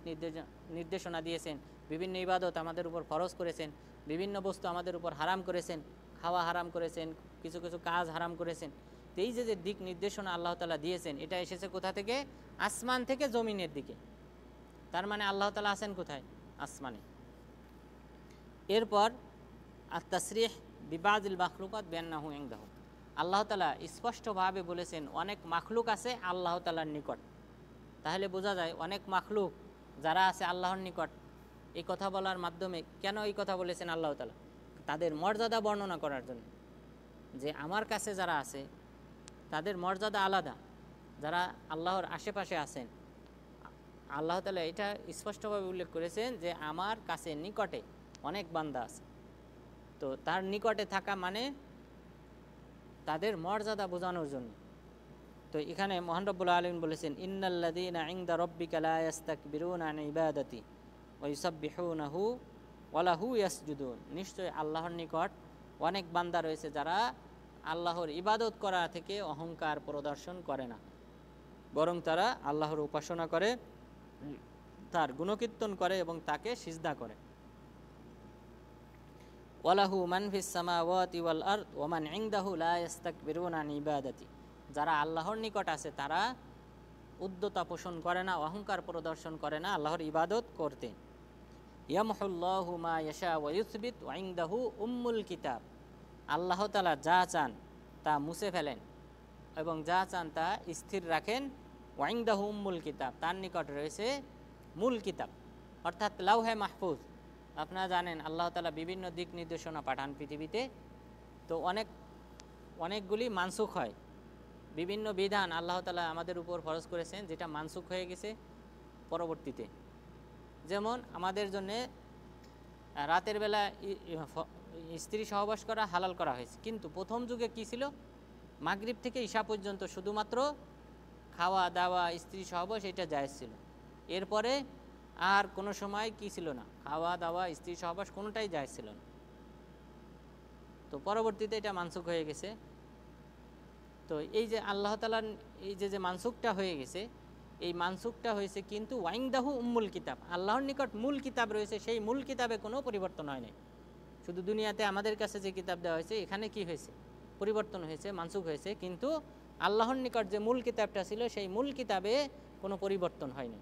নির্দেশনা দিয়েছেন, বিভিন্ন ইবাদত আমাদের উপর ফরজ করেছেন, বিভিন্ন বস্তু আমাদের উপর হারাম করেছেন, খাওয়া হারাম করেছেন, কিছু কিছু কাজ হারাম করেছেন। তো এই যে দিক নির্দেশনা আল্লাহ তাআলা দিয়েছেন, এটা এসেছে কোথা থেকে? আসমান থেকে জমিনের দিকে। তার মানে আল্লাহ তাআলা আছেন কোথায়? আসমানে। এরপর আত-তাসরিহ বিবাদিল মাখলুকাত বিআন্নাহু ইনদাহু, আল্লাহ তাআলা স্পষ্টভাবে বলেছেন অনেক মাখলুক আছে আল্লাহ তাআলার নিকট। তাহলে বোঝা যায় অনেক মাখলুক যারা আছে আল্লাহর নিকট, এই কথা বলার মাধ্যমে কেন এই কথা বলেছেন আল্লাহ তাআলা? তাদের মর্যাদা বর্ণনা করার জন্য, যে আমার কাছে যারা আছে তাদের মর্যাদা আলাদা, যারা আল্লাহর আশেপাশে আছেন। আল্লাহ তাআলা এটা স্পষ্টভাবে উল্লেখ করেছেন যে আমার কাছে নিকটে অনেক বান্দা আছে। তো তার নিকটে থাকা মানে তাদের মর্যাদা বোঝানোর জন্য। তো এখানে মহান রব্বুল আলামিন বলেছেন ইন্নাল্লাযীনা ইনদা রাব্বিকা লা ইস্তাকবিরুনা আন ইবাদাতি ওয়া ইউসাব্বিহুনাহু ওয়া লাহু ইয়াসজুদুন, নিশ্চয়ই আল্লাহর নিকট অনেক বান্দা রয়েছে যারা আল্লাহর ইবাদত করা থেকে অহংকার প্রদর্শন করে না, বরং তারা আল্লাহর উপাসনা করে, তার গুণকীর্তন করে এবং তাকে সিজদা করে। ওয়ালাহু মান ফিস সামাওয়াতি ওয়াল আরদ ওয়া মান ইনদাহু লা ইস্তাকবিরুনা আন ইবাদাতি, যারা আল্লাহর নিকট আছে তারা উদ্ধতা পোষণ করে না, অহংকার প্রদর্শন করে না আল্লাহর ইবাদত করতে। ইয়ামহুল্লাহু মা ইয়াশা ওয়া ইউসবিত ওয়া ইনদাহু উম্মুল কিতাব, আল্লাহ তাআলা যা চান তা মুছে ফেলেন এবং যা চান তা স্থির রাখেন। ওয়া ইনদাহু উম্মুল কিতাব, তার নিকট রয়েছে মূল কিতাব, অর্থাৎ লাউহে মাহফুজ। আপনারা জানেন আল্লাহ তাআলা বিভিন্ন দিক নির্দেশনা পাঠান পৃথিবীতে, তো অনেকগুলি মানসুখ হয়। বিভিন্ন বিধান আল্লাহ তাআলা আমাদের উপর ফরজ করেছেন যেটা মানসুখ হয়ে গেছে পরবর্তীতে। যেমন আমাদের জন্যে রাতের বেলা স্ত্রী সহবাস করা হালাল করা হয়েছে, কিন্তু প্রথম যুগে কি ছিল? মাগরিব থেকে ঈশা পর্যন্ত শুধুমাত্র খাওয়া দাওয়া স্ত্রী সহবাস এটা জায়েজ ছিল। এরপরে আর কোনো সময় কি ছিল না, খাওয়া দাওয়া স্ত্রী সহবাস কোনোটাই জায়েজ ছিল না। তো পরবর্তীতে এটা মানসুখ হয়ে গেছে। তো এই যে আল্লাহ তাআলার এই যে মানসুখটা হয়ে গেছে, এই মানসুখটা হয়েছে কিন্তু ওয়াইংদাহু উম্মুল কিতাব, আল্লাহর নিকট মূল কিতাব রয়েছে, সেই মূল কিতাবে কোনো পরিবর্তন হয় নাই। শুধু দুনিয়াতে আমাদের কাছে যে কিতাব দেওয়া হয়েছে এখানে কি হয়েছে, পরিবর্তন হয়েছে, মানসুখ হয়েছে, কিন্তু আল্লাহর নিকট যে মূল কিতাবটা ছিল সেই মূল কিতাবে কোনো পরিবর্তন হয়নি।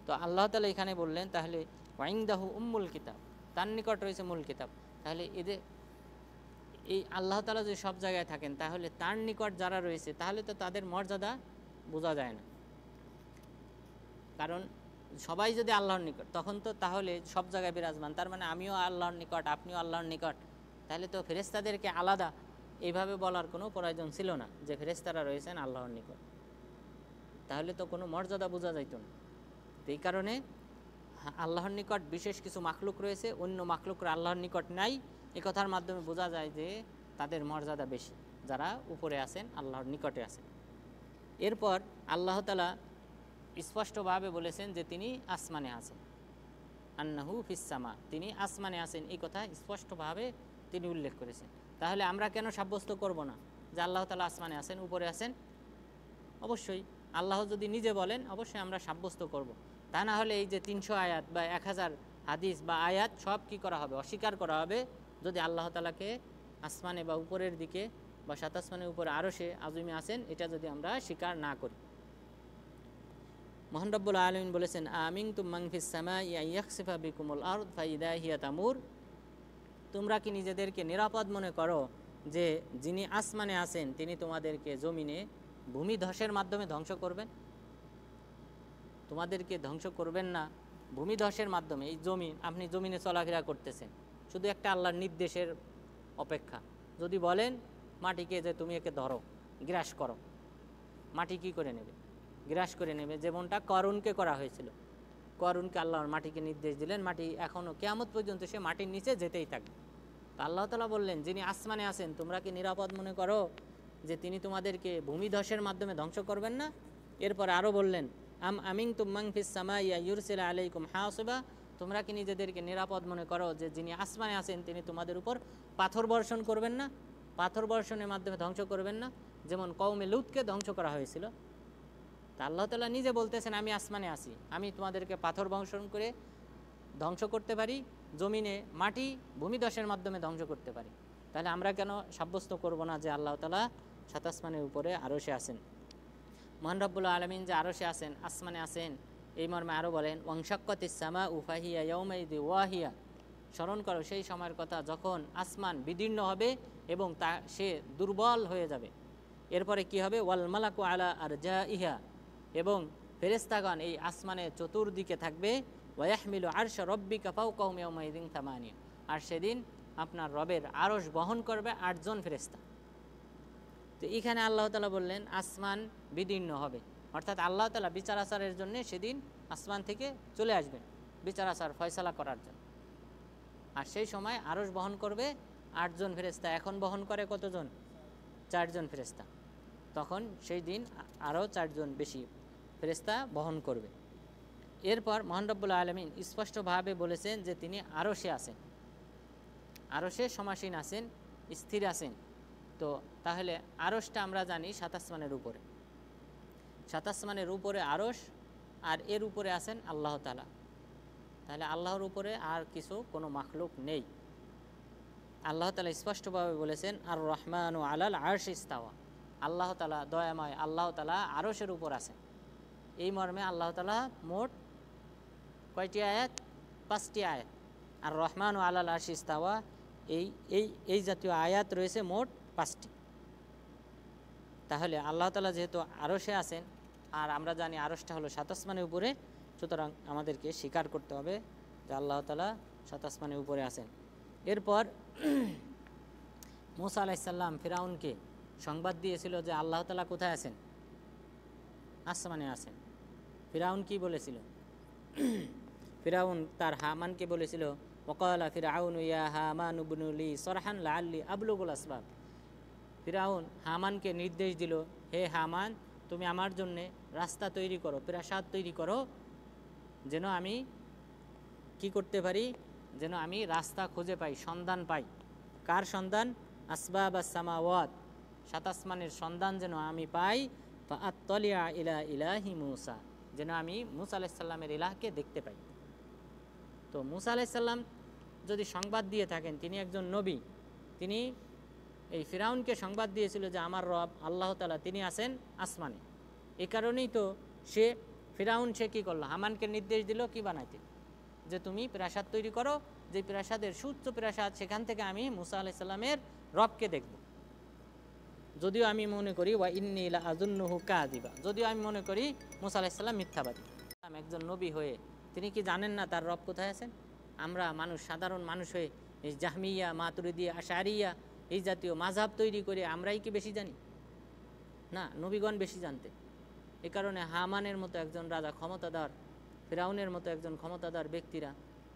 তো আল্লাহ তাআলা এখানে বললেন তাহলে ওয়াইংদাহু উম্মুল কিতাব, তার নিকট রয়েছে মূল কিতাব। তাহলে এদের এই আল্লাহ তাআলা যদি সব জায়গায় থাকেন তাহলে তার নিকট যারা রয়েছে তাহলে তো তাদের মর্যাদা বোঝা যায় না। কারণ সবাই যদি আল্লাহর নিকট, তখন তো তাহলে সব জায়গায় বিরাজমান, তার মানে আমিও আল্লাহর নিকট, আপনিও আল্লাহর নিকট, তাহলে তো ফেরেশতাদেরকে আলাদা এইভাবে বলার কোনো প্রয়োজন ছিল না যে ফেরেশতারা রয়েছেন আল্লাহর নিকট, তাহলে তো কোনো মর্যাদা বোঝা যাইত না। তো এই কারণে আল্লাহর নিকট বিশেষ কিছু মাখলুক রয়েছে, অন্য মাখলুকরা আল্লাহর নিকট নাই, এ কথার মাধ্যমে বোঝা যায় যে তাদের মর্যাদা বেশি, যারা উপরে আছেন আল্লাহর নিকটে আছেন। এরপর আল্লাহ তাআলা স্পষ্টভাবে বলেছেন যে তিনি আসমানে আছেন, আন্নাহু ফিস-সামা, তিনি আসমানে আছেন, এই কথা স্পষ্টভাবে তিনি উল্লেখ করেছেন। তাহলে আমরা কেন সাব্যস্ত করব না যে আল্লাহ তাআলা আসমানে আছেন, উপরে আছেন? অবশ্যই আল্লাহ যদি নিজে বলেন অবশ্যই আমরা সাব্যস্ত করব। তা না হলে এই যে 300 আয়াত বা 1000 হাদিস বা আয়াত সব কি করা হবে, অস্বীকার করা হবে, যদি আল্লাহ তাআলাকে আসমানে বা উপরের দিকে বা 7 আসমানের উপরে আরশে আযমে আছেন এটা যদি আমরা স্বীকার না করি। মহান রব্বুল আলামিন বলেছেন আমিনতুম মান ফিস সামাই ইয়াখসিফা বিকুমুল আরদ ফাইদা হিয়া তামুর, তোমরা কি নিজেদেরকে নিরাপদ মনে করো যে যিনি আসমানে আছেন তিনি তোমাদেরকে জমিনে ভূমি ধসের মাধ্যমে ধ্বংস করবেন? তোমাদেরকে ধ্বংস করবেন না ভূমি ধসের মাধ্যমে। এই জমিন, আপনি জমিনে চলাফেরা করতেছেন শুধু একটা আল্লাহর নির্দেশের অপেক্ষা। যদি বলেন মাটিকে যে তুমি একে ধরো, গ্রাস করো, মাটি কি করে নেবে? গ্রাস করে নেবে, যেমনটা করুণকে করা হয়েছিল। করুণকে আল্লাহর মাটিকে নির্দেশ দিলেন, মাটি এখনও কিয়ামত পর্যন্ত সে মাটির নিচে যেতেই থাকবে। তো আল্লাহ তাআলা বললেন যিনি আসমানে আছেন তোমরা কি নিরাপদ মনে করো যে তিনি তোমাদেরকে ভূমিধসের মাধ্যমে ধ্বংস করবেন না? এরপর আরও বললেন আমিনতুম মান ফিস সামাই ইউরসিলু আলাইকুম হাসিবা, তোমরা কি নিজেদেরকে নিরাপদ মনে করো যে যিনি আসমানে আছেন তিনি তোমাদের উপর পাথর বর্ষণ করবেন না, পাথর বর্ষণের মাধ্যমে ধ্বংস করবেন না, যেমন কওমে লূতকে ধ্বংস করা হয়েছিল। তা আল্লাহ তাআলা নিজে বলতেছেন আমি আসমানে আছি, আমি তোমাদেরকে পাথর বর্ষণ করে ধ্বংস করতে পারি, জমিনে মাটি ভূমিধসের মাধ্যমে ধ্বংস করতে পারি। তাহলে আমরা কেন সাব্যস্ত করব না যে আল্লাহ তাআলা 7 আসমানের উপরে আরশে আছেন? মহান রব্বুল আলামিন যে আরশে আছেন, আসমানে আছেন, এই মর্মে আরও বলেন ওয়াংশাক্কাতিস সামাউ ফাহিয়া ইয়াউমাইযি ওয়াহিয়া, স্মরণ করো সেই সময়ের কথা যখন আসমান বিদীর্ণ হবে এবং তা সে দুর্বল হয়ে যাবে। এরপরে কি হবে? ওয়াল মালাকু আলা আরজাইহা, এবং ফেরেশতাগণ এই আসমানের চতুর্দিকে থাকবে। ওয়াহমিলু আরশা রব্বিকা ফাওকাহুম ইয়াউমাইযিন তামানিয়া, আর সেদিন আপনার রবের আরশ বহন করবে 8 জন ফেরেশতা। তো এখানে আল্লাহ তাআলা বললেন আসমান বিদীর্ণ হবে, অর্থাৎ আল্লাহ তাআলা বিচার আচারের জন্য সেদিন আসমান থেকে চলে আসবেন বিচার আচার ফয়সালা করার জন্য। আর সেই সময় আরশ বহন করবে 8 জন ফেরেশতা। এখন বহন করে কতজন? 4 জন ফেরেশতা। তখন সেই দিন আরও 4 জন বেশি ফেরেশতা বহন করবে। এরপর মহান রব্বুল আলামিন স্পষ্টভাবে বলেছেন যে তিনি আরশে আছেন, আরশে সমাসীন আছেন, স্থির আছেন। তো তাহলে আরশটা আমরা জানি 7 আসমানের উপরে, 7 আসমানের উপরে আরশ, আর এর উপরে আছেন আল্লাহ তাআলা। তাহলে আল্লাহর উপরে আর কিছু কোনো মাখলুক নেই। আল্লাহ তাআলা স্পষ্টভাবে বলেছেন আর রহমানু আলাল আরশি ইস্তাওয়া, আল্লাহ তাআলা দয়াময়, আল্লাহ তাআলা আরশের উপর আছেন। এই মর্মে আল্লাহ তাআলা মোট কয়টি আয়াত? 5টি আয়াত। আর রহমানু আলাল আরশি ইস্তাওয়া এই জাতীয় আয়াত রয়েছে মোট 5টি। তাহলে আল্লাহ তাআলা যেহেতু আরশে আছেন, আর আমরা জানি আরশটা হলো 7 আসমানের উপরে, সুতরাং আমাদেরকে স্বীকার করতে হবে যে আল্লাহ তাআলা 7 আসমানের উপরে আছেন। এরপর মূসা আলাইহিস সালাম ফিরাউনকে সংবাদ দিয়েছিল যে আল্লাহ তাআলা কোথায় আছেন? আসমানে আছেন। ফিরাউন কি বলেছিল? ফিরাউন তার হামানকে বলেছিল ওয়াকালা ফিরআউনু ইয়া হামান ইবনু লি সরহান লাআল্লি আবলুগুল আসবাব। ফিরআউন হামানকে নির্দেশ দিল, হে হামান, তুমি আমার জন্য রাস্তা তৈরি করো, প্রাসাদ তৈরি করো, যেন আমি কি করতে পারি, যেন আমি রাস্তা খুঁজে পাই, সন্ধান পাই। কার সন্ধান? আসবাব আস-সামাওয়াত, 7 আসমানের সন্ধান যেন আমি পাই। ফাআত্তালিআ ইলা ইলাহি মূসা, যেন আমি মুসা আলাইসাল্লামের ইলাহকে দেখতে পাই। তো মুসা আলাইসাল্লাম যদি সংবাদ দিয়ে থাকেন, তিনি একজন নবী, তিনি এই ফিরাউনকে সংবাদ দিয়েছিল যে আমার রব আল্লাহ তাআলা তিনি আছেন আসমানে। এই কারণেই তো ফিরাউন সে কী করলো, হামানকে নির্দেশ দিল কি বানাইতে, যে তুমি প্রাসাদ তৈরি করো, যে প্রাসাদের সুউচ্চ প্রাসাদ, সেখান থেকে আমি মুসা আলাইসাল্লামের রবকে দেখব। যদিও আমি মনে করি ওয়া ইন্নী লা আযুন্নুহু কাযিবা, যদিও আমি মনে করি মুসা আলাইহিসসালাম মিথ্যাবাদী। একজন নবী হয়ে তিনি কি জানেন না তার রব কোথায় আছেন? আমরা মানুষ, সাধারণ মানুষ হয়ে এই জাহমিয়া, মাতুরিদিয়া, আশারিয়া এই জাতীয় মাযহাব তৈরি করে আমরাই কি বেশি জানি? না, নবীগণ বেশি জানতেন। এ কারণে হামানের মতো একজন রাজা, ক্ষমতাধর, ফিরাউনের মতো একজন ক্ষমতাধর ব্যক্তিরা,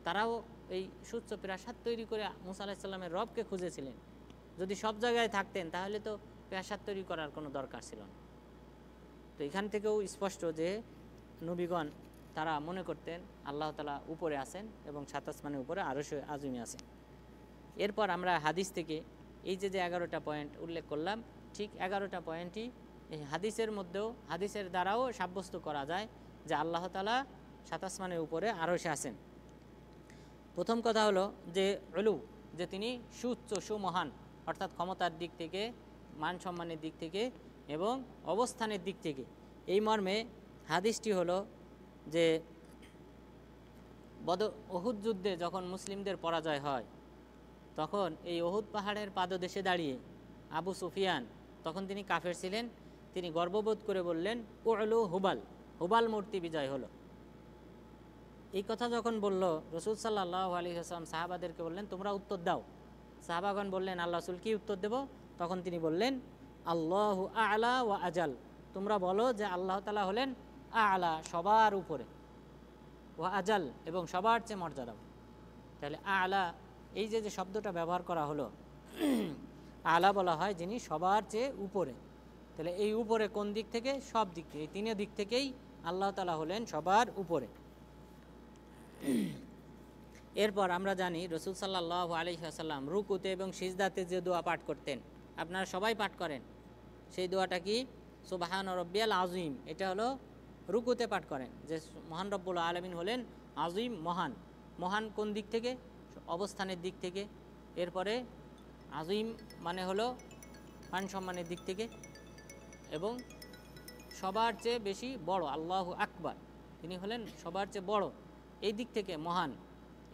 তারাও এই সুউচ্চ প্রাসাদ তৈরি করে মুসা আলাইহিস সালামের রবকে খুঁজেছিলেন। যদি সব জায়গায় থাকতেন তাহলে তো প্রাসাদ তৈরি করার কোনো দরকার ছিল না। তো এখান থেকেও স্পষ্ট যে নবীগণ তারা মনে করতেন আল্লাহ তাআলা উপরে আছেন এবং সাত আসমানের উপরে আরশে আযিমে আছেন। এরপর আমরা হাদিস থেকে এই যে 11টা পয়েন্ট উল্লেখ করলাম, ঠিক 11টা পয়েন্টই এই হাদিসের মধ্যেও, হাদিসের দ্বারাও সাব্যস্ত করা যায় যে আল্লাহ তাআলা সাত আসমানের উপরে আরশে আছেন। প্রথম কথা হলো যে উলু, যে তিনি সুউচ্চ, সুমহান, অর্থাৎ ক্ষমতার দিক থেকে, মান সম্মানের দিক থেকে এবং অবস্থানের দিক থেকে। এই মর্মে হাদিসটি হলো যে উহুদ যুদ্ধে যখন মুসলিমদের পরাজয় হয়, তখন এই উহুদ পাহাড়ের পাদদেশে দাঁড়িয়ে আবু সুফিয়ান, তখন তিনি কাফের ছিলেন, তিনি গর্ববোধ করে বললেন উলু হুবাল, হুবাল মূর্তি বিজয় হলো। এই কথা যখন বলল, রাসূল সাল্লাল্লাহু আলাইহি ওয়াসাল্লাম সাহাবাদেরকে বললেন তোমরা উত্তর দাও। সাহাবাগণ বললেন আল্লাহ রাসূল কি উত্তর দেব? তখন তিনি বললেন আল্লাহু আ'লা ওয়া আজাল, তোমরা বলো যে আল্লাহ তাআলা হলেন আ'লা, সবার উপরে, ওয়া আজাল, এবং সবার চেয়ে মর্যাদা। তাহলে আ'লা, এই যে শব্দটা ব্যবহার করা হলো, আ'লা বলা হয় যিনি সবার চেয়ে উপরে। তাহলে এই উপরে কোন দিক থেকে? সব দিক থেকে, এই তিন দিক থেকেই আল্লাহ তাআলা হলেন সবার উপরে। এরপর আমরা জানি রাসূল সাল্লাল্লাহু আলাইহি ওয়াসাল্লাম রুকুতে এবং সিজদাতে যে দোয়া পাঠ করতেন, আপনারা সবাই পাঠ করেন। সেই দোয়াটা কি? সুবহান রাব্বিয়াল আযীম। এটা হলো রুকুতে পাঠ করেন, যে মহান রব্বুল আলামিন হলেন আযীম, মহান। মহান কোন দিক থেকে? অবস্থানের দিক থেকে। এরপরে আযীম মানে হলো মান সম্মানের দিক থেকে, এবং সবার চেয়ে বেশি বড়, আল্লাহু আকবার, তিনি হলেন সবার চেয়ে বড়, এই দিক থেকে মহান।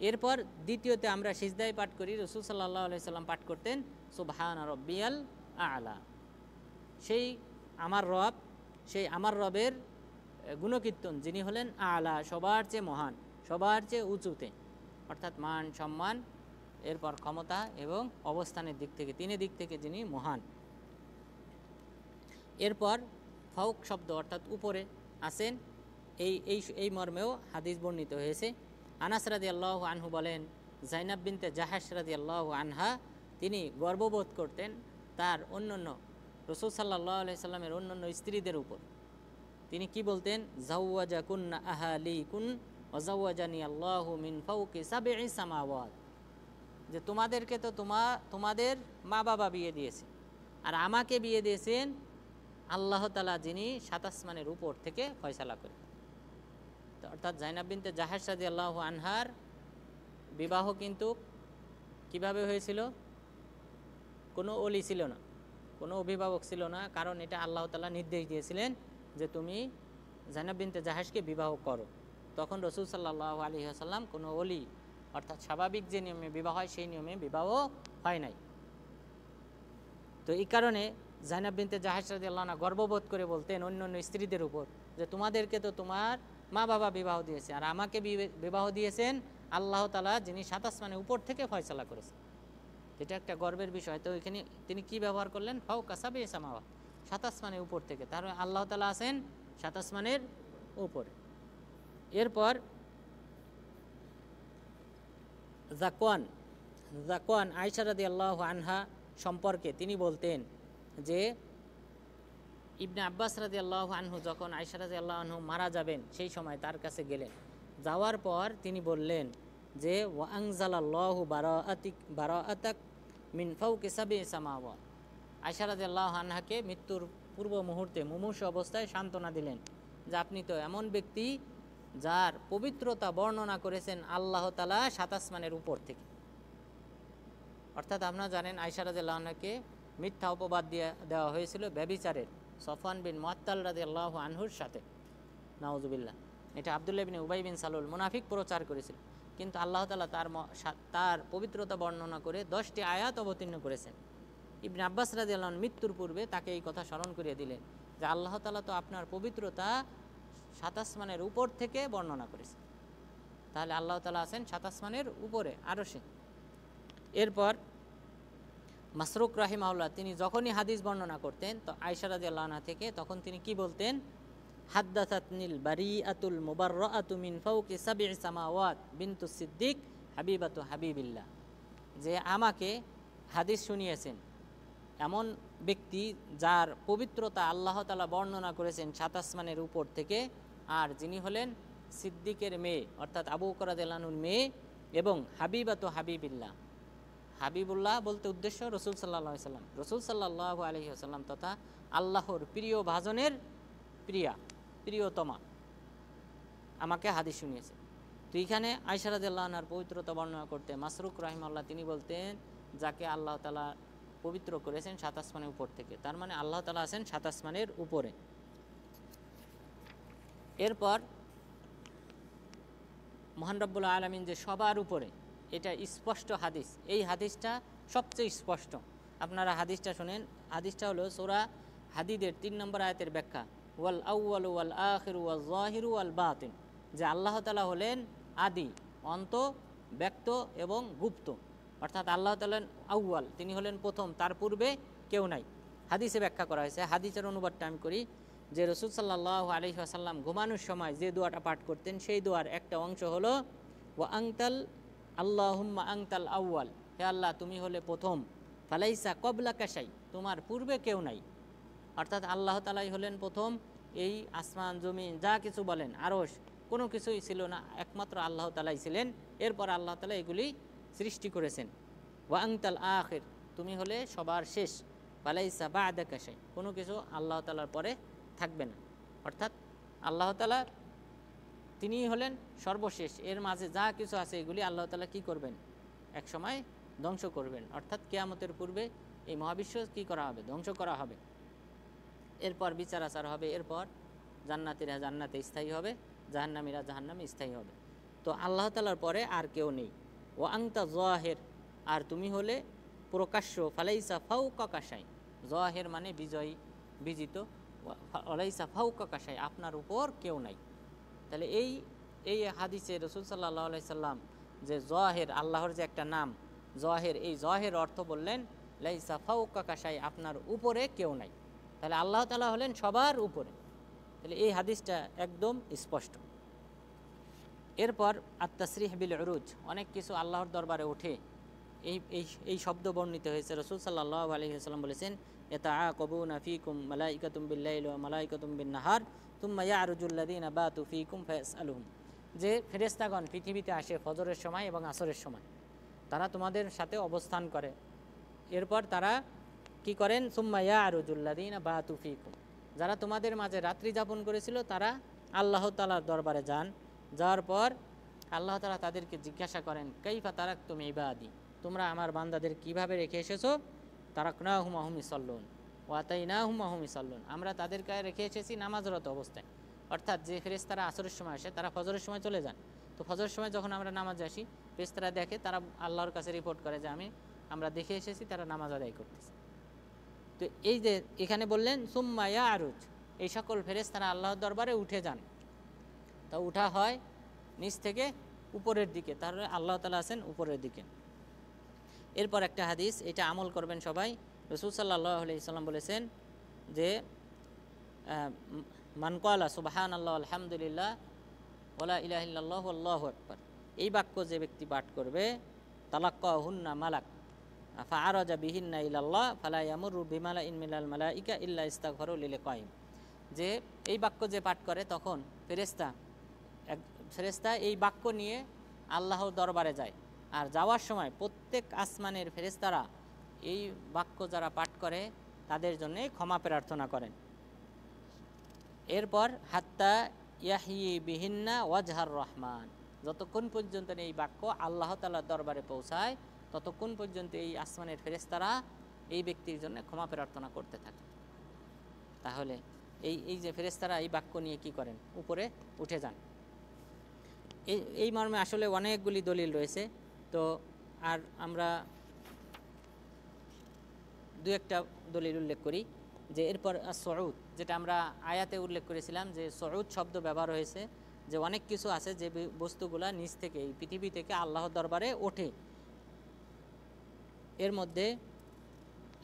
এরপর দ্বিতীয়তে আমরা সিজদায় পাঠ করি, রাসূল সাল্লাল্লাহু আলাইহি সাল্লাম পাঠ করতেন সুবহান রাব্বিয়াল আ'লা, সেই আমার রব, সেই আমার রবের গুণকীর্তন, যিনি হলেন আ'লা, সবার চেয়ে মহান, সবার চেয়ে উঁচুতে, অর্থাৎ মান সম্মান, এরপর ক্ষমতা এবং অবস্থানের দিক থেকে, তিন দিক থেকে যিনি মহান। এরপর ফাউক শব্দ, অর্থাৎ উপরে আছেন, এই মর্মেও হাদিস বর্ণিত হয়েছে। আনাস রাদিয়াল্লাহু আনহু বলেন, যায়নাব বিনতে জাহাশ রাদিয়াল্লাহু আনহা তিনি গর্ববোধ করতেন তার অন্যান্য, রাসূল সাল্লাল্লাহু আলাইহি সাল্লামের অন্যান্য স্ত্রীদের উপর। তিনি কি বলতেন? যাওয়াজাকুন্না আহালিকুন ওয়া যাওয়াজানি আল্লাহু মিন ফাওকি সাবঈ সামাওয়াত, যে তোমাদেরকে তো তোমাদের মা বাবা বিয়ে দিয়েছে, আর আমাকে বিয়ে দিয়েছেন আল্লাহ তাআলা, যিনি সাত আসমানের উপর থেকে ফয়সালা করেন। অর্থাৎ যায়নাব বিনতে জাহাশ রাদিয়াল্লাহু আনহার বিবাহ কিন্তু কিভাবে হয়েছিল? কোনো ওলি ছিল না, কোনো অভিভাবক ছিল না, কারণ এটা আল্লাহ তাআলা নির্দেশ দিয়েছিলেন যে তুমি যায়নাব বিনতে জাহাশকে বিবাহ করো। তখন রাসূল সাল্লাল্লাহু আলাইহি ওয়াসাল্লাম কোনো ওলি, অর্থাৎ স্বাভাবিক যে নিয়মে বিবাহ হয় সেই নিয়মে বিবাহ হয় নাই। তো এই কারণে যায়নাব বিনতে জাহাশ রাদিয়াল্লাহু আনহা গর্ববোধ করে বলতেন অন্যান্য স্ত্রীদের উপর, যে তোমাদেরকে তো তোমার মা বাবা বিবাহ দিয়েছে, আর আমাকে বিবাহ দিয়েছেন আল্লাহ তাআলা, যিনি সাত আসমানের উপর থেকে ফয়সালা করেছেন। এটা একটা গর্বের বিষয়। তো এখানে তিনি কি ব্যবহার করলেন? ফাওকা সাবঈ সামাওয়াত, সাত আসমানের উপর থেকে, তার আল্লাহ তাআলা আছেন সাত আসমানের উপরে। এরপর যাকওয়ান আয়েশা রাদিয়াল্লাহু আনহা সম্পর্কে তিনি বলতেন যে ইবনে আব্বাস রাদিয়াল্লাহু আনহু যখন আয়েশা রাদিয়াল্লাহু আনহু মারা যাবেন, সেই সময় তার কাছে গেলেন। যাওয়ার পর তিনি বললেন যে ওয়া আনজালাল্লাহু বারাআতাক মিন ফাওকি সাবঈ সামাওয়াত, আয়েশা রাদিয়াল্লাহু আনহাকে মৃত্যুর পূর্ব মুহূর্তে মুমূর্ষু অবস্থায় সান্ত্বনা দিলেন যে আপনি তো এমন ব্যক্তি যার পবিত্রতা বর্ণনা করেছেন আল্লাহ তাআলা সাত আসমানের উপর থেকে। অর্থাৎ আপনারা জানেন আয়েশা রাদিয়াল্লাহু আনহাকে মিথ্যা অপবাদ দেওয়া হয়েছিল ব্যভিচারের সফওয়ান বিন মুআত্তাল রাদিয়াল্লাহু আনহুর সাথে, নাউজুবিল্লাহ। এটা আব্দুল্লাহ ইবনে উবাই বিন সালুল মুনাফিক প্রচার করেছিল, কিন্তু আল্লাহ তাআলা তার পবিত্রতা বর্ণনা করে 10টি আয়াত অবতীর্ণ করেছেন। ইবনে আব্বাস রাদিয়াল্লাহু আনহু মৃত্যুর পূর্বে তাকে এই কথা স্মরণ করিয়ে দিলেন যে আল্লাহ তাআলা তো আপনার পবিত্রতা সাত আসমানের উপর থেকে বর্ণনা করেছেন। তাহলে আল্লাহ তাআলা আছেন সাত আসমানের উপরে আরশে। এরপর মাসরুক রাহিমাহুল্লাহ তিনি যখনই হাদিস বর্ণনা করতেন তো আয়েশা রাদিয়াল্লাহু আনহা থেকে, তখন তিনি কি বলতেন? হাদ্দাসাতনিল বারিআতুল মুবাররাআতু মিন ফাওকি সাব'i সামাওয়াত বিনতু সিদ্দিক হাবিবাতু হাবিবিল্লাহ, যে আমাকে হাদিস শুনিয়েছেন এমন ব্যক্তি যার পবিত্রতা আল্লাহ তাআলা বর্ণনা করেছেন সাত আসমানের উপর থেকে, আর যিনি হলেন সিদ্দিকের মেয়ে অর্থাৎ আবু বকর রাদিয়াল্লাহু আনহুর মেয়ে এবং হাবিবাতু হাবিবিল্লাহ। হাবিবুল্লাহ বলতে উদ্দেশ্য রসুল সাল্লাল্লাহু আলাইহি ওয়াসাল্লাম, রসুল সাল্লাল্লাহু আলাইহি ওয়াসাল্লাম তথা আল্লাহর প্রিয় ভাজনের প্রিয়তমা আমাকে হাদিস শুনিয়েছে। তো এইখানে আয়েশা রাদিয়াল্লাহু আনহার পবিত্রতা বর্ণনা করতে মাসরুক রাহিমাহুল্লাহ তিনি বলতেন যাকে আল্লাহ তাআলা পবিত্র করেছেন সাত আসমানের উপর থেকে, তার মানে আল্লাহ তাআলা আছেন সাত আসমানের উপরে। এরপর মহান রব্বুল আলামিন যে সবার উপরে, এটা স্পষ্ট হাদিস। এই হাদিসটা সবচেয়ে স্পষ্ট। আপনারা হাদিসটা শুনেন। হাদিসটা হলো সূরা হাদিদের 3 নম্বর আয়াতের ব্যাখ্যা, ওয়াল আউয়ালু ওয়াল আখিরু ওয়াল যাহিরু ওয়াল বাতিন, যে আল্লাহ তাআলা হলেন আদি, অন্ত, ব্যক্ত এবং গুপ্ত। অর্থাৎ আল্লাহ তাআলা আউয়াল, তিনি হলেন প্রথম, তার পূর্বে কেউ নাই। হাদিসে ব্যাখ্যা করা হয়েছে। হাদিসের অনুবাদটা আমি করি যে রাসূল সাল্লাল্লাহু আলাইহি ওয়াসাল্লাম ঘুমানোর সময় যে দোয়াটা পাঠ করতেন সেই দোয়ার একটা অংশ হলো ওয়া আনতাল আল্লাহুম্মা আনতাল আউয়াল, হে আল্লাহ তুমি হলে প্রথম, ফালাইসা ক্বাবলাকা শাই, তোমার পূর্বে কেউ নাই। অর্থাৎ আল্লাহ তাআলাই হলেন প্রথম। এই আসমান জমিন যা কিছু বলেন আরশ কোনো কিছুই ছিল না, একমাত্র আল্লাহ তাআলাই ছিলেন। এরপর আল্লাহ তাআলা এগুলি সৃষ্টি করেছেন। ওয়া আনতাল আখির, তুমি হলে সবার শেষ, ফালাইসা বা'দাকা শাই, কোনো কিছু আল্লাহ তাআলার পরে থাকবে না। অর্থাৎ আল্লাহ তাআলা তিনি হলেন সর্বশেষ, এর মাঝে যা কিছু আছে এগুলি আল্লাহ তাআলা কি করবেন? এক সময় ধ্বংস করবেন। অর্থাৎ কিয়ামতের পূর্বে এই মহাবিশ্ব কি করা হবে? ধ্বংস করা হবে। এরপর বিচার আচার হবে, এরপর জান্নাতীরা জান্নাতে স্থায়ী হবে, জাহান্নামীরা জাহান্নামে স্থায়ী হবে। তো আল্লাহ তাআলার পরে আর কেউ নেই। ওয়া আনতা যাহির, আর তুমি হলে প্রকাশ্য, ফালাইসা ফাওকাকা শাই, যাহির মানে বিজয়ী, বিজিত, ফালাইসা ফাওকাকা শাই, আপনার উপর কেউ নাই। তাহলে এই হাদিসে রাসূল সাল্লাল্লাহু আলাইহি সাল্লাম যে যাহির, আল্লাহর যে একটা নাম যাহির, এই যাহির অর্থ বললেন লাইসা ফাওকাকা শাই, আপনার উপরে কেউ নাই। তাহলে আল্লাহ তাআলা হলেন সবার উপরে। তাহলে এই হাদিসটা একদম স্পষ্ট। এরপর আত-তাসরিহ বিল উরুজ, অনেক কিছু আল্লাহর দরবারে ওঠে, এই শব্দ বর্ণিত হয়েছে। রাসূল সাল্লাল্লাহু আলাইহি ওয়াসাল্লাম বলেছেন ইয়াতাআকাবুনা ফীকুম মালাইকাতুম বিল-লাইলি ওয়া মালাইকাতুম বিন-নাহার সুম্মা ইয়ারজুল্লাযিনা বাতু ফীকুম ফায়াসআলুহুম, যে ফেরেশতাগণ পৃথিবীতে আসে ফজরের সময় এবং আসরের সময়, তারা তোমাদের সাথে অবস্থান করে। এরপর তারা কি করেন? সুম্মা ইয়ারজুল্লাযিনা বাতু ফীকুম, যারা তোমাদের মাঝে রাত্রি যাপন করেছিল তারা আল্লাহ তাআলার দরবারে যান। যাওয়ার পর আল্লাহ তাআলা তাদেরকে জিজ্ঞাসা করেন কাইফা তারাকতুম ইবাদি, তোমরা আমার বান্দাদের কিভাবে রেখে এসেছো? তারাকনাহুম ওয়া হুম ইসাল্লুন ওয়া আতাইনাহুম ওয়া হুম ইসাল্লুন, আমরা তাদেরকে রেখে এসেছি নামাজরত অবস্থায়। অর্থাৎ যে ফেরেশতারা আসরের সময় আসে তারা ফজরের সময় চলে যান। তো ফজরের সময় যখন আমরা নামাজে আসি, ফেরেশতারা দেখে, তারা আল্লাহর কাছে রিপোর্ট করে যে আমরা দেখে এসেছি তারা নামাজ আদায় করতেছে। তো এই যে এখানে বললেন সুম্মা ইয়ারুজ, এই সকল ফেরেশতারা আল্লাহর দরবারে উঠে যান। তা উঠা হয় নিচ থেকে উপরের দিকে, তাহলে আল্লাহ তাআলা আছেন উপরের দিকে। এরপর একটা হাদিস, এটা আমল করবেন সবাই। রাসূল সাল্লাল্লাহু আলাইহি সাল্লাম বলেছেন যে মান ক্বালা সুবহানাল্লাহ আলহামদুলিল্লাহ ওয়ালা ইলাহা ইল্লাল্লাহু আল্লাহু আকবার, এই বাক্য যে ব্যক্তি পাঠ করবে তালাক্কাহুন্না মালাক ফাআরাজা বিহিন্না ইলাল্লাহ ফালা ইয়ামুরু বিমালাইন মিনাল মালাইকা ইল্লা ইস্তাগফারু লিলকাইম, যে এই বাক্য যে পাঠ করে তখন ফেরেশতা এই বাক্য নিয়ে আল্লাহর দরবারে যায়। আর যাওয়ার সময় প্রত্যেক আসমানের ফেরেশতারা এই বাক্য যারা পাঠ করে তাদের জন্য ক্ষমা প্রার্থনা করেন। এরপর হাত্তা ইয়াহি বিহিন্না ওয়াজহার রহমান, যতক্ষণ পর্যন্ত এই বাক্য আল্লাহ তাআলার দরবারে পৌঁছায় ততক্ষণ পর্যন্ত এই আসমানের ফেরেশতারা এই ব্যক্তির জন্য ক্ষমা প্রার্থনা করতে থাকে। তাহলে এই যে ফেরেশতারা এই বাক্য নিয়ে কি করেন, উপরে উঠে যান। এই মর্মে আসলে অনেকগুলি দলিল রয়েছে। তো আর আমরা দু একটা দলিল উল্লেখ করি যে এরপর সউদ, যেটা আমরা আয়াতে উল্লেখ করেছিলাম যে সউদ শব্দ ব্যবহার হয়েছে, যে অনেক কিছু আছে যে বস্তুগুলা নিচ থেকে এই পৃথিবী থেকে আল্লাহর দরবারে ওঠে। এর মধ্যে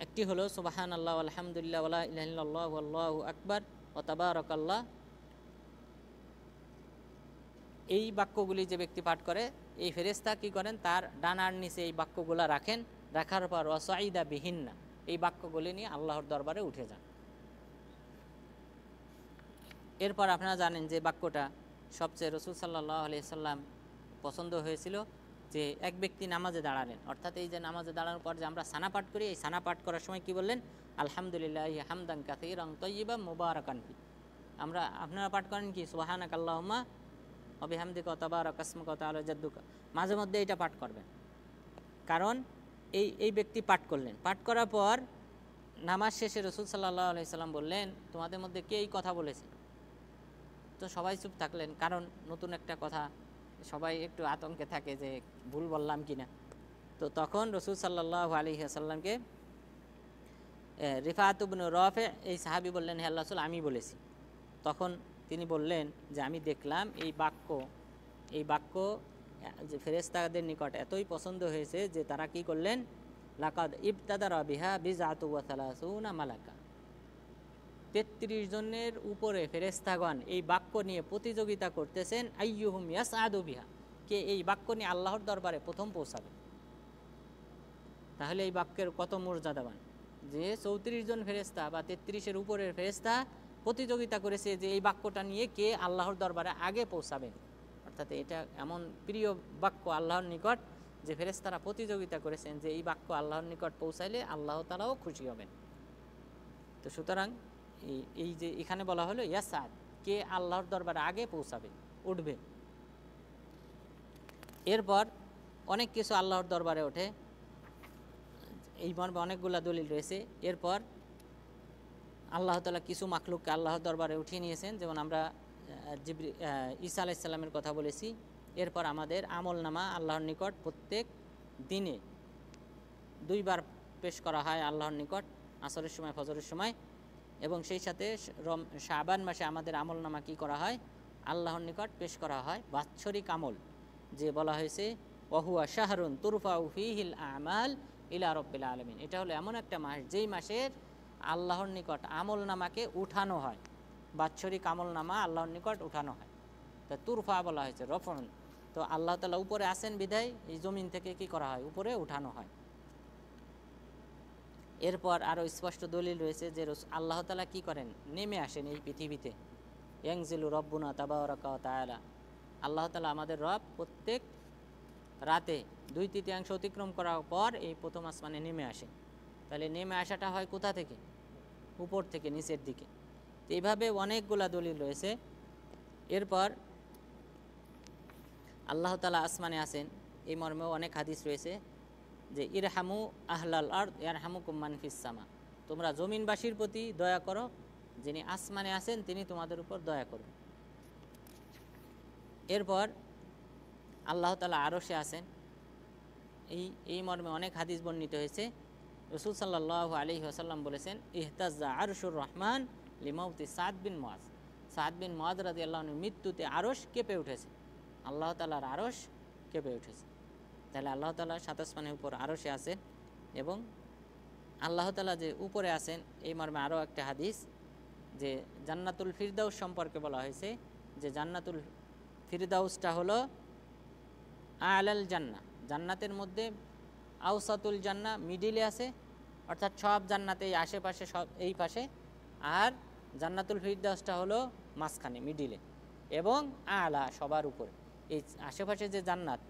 একটি হলো সুবহানাল্লাহ আলহামদুলিল্লাহ ওয়ালা ইলাহা ইল্লাল্লাহ আল্লাহু আকবার ওয়া তাবারাকাল্লাহ। এই বাক্যগুলি যে ব্যক্তি পাঠ করে, এই ফেরেশতা কি করেন, তার ডানার নিচে এই বাক্যগুলা রাখেন, রাখার পর ওয়াসাইদা বিহিন্না, এই বাক্যগুলি নিয়ে আল্লাহর দরবারে উঠে যান। এরপর আপনারা জানেন যে বাক্যটা সবচেয়ে রাসূল সাল্লাল্লাহু আলাইহি সাল্লাম পছন্দ হয়েছিল, যে এক ব্যক্তি নামাজে দাঁড়ালেন, অর্থাৎ এই যে নামাজে দাঁড়ানোর পর যে আমরা সানা পাঠ করি, এই সানা পাঠ করার সময় কি বললেন, আলহামদুলিল্লাহি হামদান কাসীরান তাইয়িবান মুবারাকান ফি। আপনারা পাঠ করেন কি সুবহানাকাল্লাহুম্মা ওয়া বিহামদিকা ওয়া তাবারাকা ইসমুকা ওয়া তাআলা জাদ্দুকা, মাঝে মধ্যে এটা পাঠ করবেন। কারণ এই ব্যক্তি পাঠ করলেন, পাঠ করার পর নামাজ শেষে রাসূল সাল্লাল্লাহু আলাইহি সাল্লাম বললেন, তোমাদের মধ্যে কে এই কথা বলেছে? তো সবাই চুপ থাকলেন, কারণ নতুন একটা কথা, সবাই একটু আতঙ্কে থাকে যে ভুল বললাম কিনা। তো তখন রাসূল সাল্লাল্লাহু আলাইহি ওয়াসাল্লামকে রিফাত ইবনে রাফি এই সাহাবী বললেন, হে আল্লাহর রাসূল, আমি বলেছি। তখন তিনি বললেন যে আমি দেখলাম এই বাক্য যে ফেরেশতাদের নিকট এতই পছন্দ হয়েছে যে তারা কি করলেন, লাকাদ ইবতাদারা বিহা বিজআতু ওয়া সালাসুনা মালাকা, ৩৩ জনের উপরে ফেরেশতাগণ এই বাক্য নিয়ে প্রতিযোগিতা করতেছেন, আইয়ুহুম ইয়াসআদু বিহা, কে এই বাক্য নিয়ে আল্লাহর দরবারে প্রথম পৌঁছাবে। তাহলে এই বাক্যের কত মর্যাদাবান, যে ৩৪ জন ফেরেশতা বা ৩৩-এর উপরের ফেরেশতা প্রতিযোগিতা করেছে যে এই বাক্যটা নিয়ে কে আল্লাহর দরবারে আগে পৌঁছাবেন। অর্থাৎ এটা এমন প্রিয় বাক্য আল্লাহর নিকট যে ফেরেশতারা প্রতিযোগিতা করেছেন যে এই বাক্য আল্লাহর নিকট পৌঁছাইলে আল্লাহ তাআলাও খুশি হবেন। তো সুতরাং এই যে এখানে বলা হলো ইয়াসাদ, কে আল্লাহর দরবারে আগে পৌঁছাবে, উঠবে। এরপর অনেক কিছু আল্লাহর দরবারে ওঠে, এই মর্মে অনেকগুলা দলিল রয়েছে। এরপর আল্লাহ তাআলা কিছু মাখলুককে আল্লাহর দরবারে উঠিয়ে নিয়েছেন, যেমন আমরা ঈসা আলাইহিস সালামের কথা বলেছি। এরপর আমাদের আমল নামা আল্লাহর নিকট প্রত্যেক দিনে 2 বার পেশ করা হয় আল্লাহর নিকট, আসরের সময়, ফজরের সময়। এবং সেই সাথে শাবান মাসে আমাদের আমল নামা কী করা হয়, আল্লাহর নিকট পেশ করা হয় বাৎসরিক আমল, যে বলা হয়েছে ওয়াহুয়া শাহরুন তুরফাউ ফীহিল আমাল ইলা রাব্বিল আলামিন। এটা হলো এমন একটা মাস যেই মাসের আল্লাহর নিকট আমল নামাকে উঠানো হয়, বাৎসরিক আমল নামা আল্লাহর নিকট উঠানো হয়। তো তুরফা বলা হয়েছে রফন, তো আল্লাহ তাআলা উপরে আসেন বিধায় এই জমিন থেকে কি করা হয়, উপরে উঠানো হয়। এরপর আরও স্পষ্ট দলিল রয়েছে যে আল্লাহ তাআলা কী করেন, নেমে আসেন এই পৃথিবীতে। ইয়ানজিলু রব্বুনা তাবারাকা ওয়া তাআলা, আল্লাহ তাআলা আমাদের রব প্রত্যেক রাতে 2/3 অতিক্রম করার পর এই প্রথম আসমানে নেমে আসেন। তাহলে নেমে আসাটা হয় কোথা থেকে, উপর থেকে নিচের দিকে। তো এইভাবে অনেকগুলা দলিল রয়েছে। এরপর আল্লাহ তাআলা আসমানে আসেন, এই মর্মেও অনেক হাদিস রয়েছে যে ইরহামু আহলাল আরদ ইয়ারহামুকুম মান ফিস সামা, তোমরা জমিনবাসীর প্রতি দয়া করো, যিনি আসমানে আছেন তিনি তোমাদের উপর দয়া করবেন। এরপর আল্লাহ তাআলা আরশে আছেন, এই মর্মে অনেক হাদিস বর্ণিত হয়েছে। রাসূল সাল্লাল্লাহু আলাইহি ওয়াসাল্লাম বলেছেন, ইহতাজ্জা আরশুর রহমান লিমাউতি সাদ বিন মুআজ, সাদ বিন মুআজ রাদিয়াল্লাহু আনহুর মৃত্যুতে আরশ কেঁপে উঠেছে, আল্লাহ তাআলার আরশ কেঁপে উঠেছে। তাহলে আল্লাহ তাআলা 7 আসমানের উপর আরশে আছেন। এবং আল্লাহ তাআলা যে উপরে আছেন এই মর্মে আরও একটা হাদিস, যে জান্নাতুল ফিরদাউস সম্পর্কে বলা হয়েছে যে জান্নাতুল ফিরদাউসটা হলো আলাল জান্নাহ, জান্নাতের মধ্যে আওসাতুল জান্নাহ মিডিলে আছে, অর্থাৎ সব জান্নাতে এই আশেপাশে, সব এই পাশে, আর জান্নাতুল ফিরদাউসটা হলো মাঝখানে মিডিলে, এবং আলা সবার উপরে। এই আশেপাশে যে জান্নাত,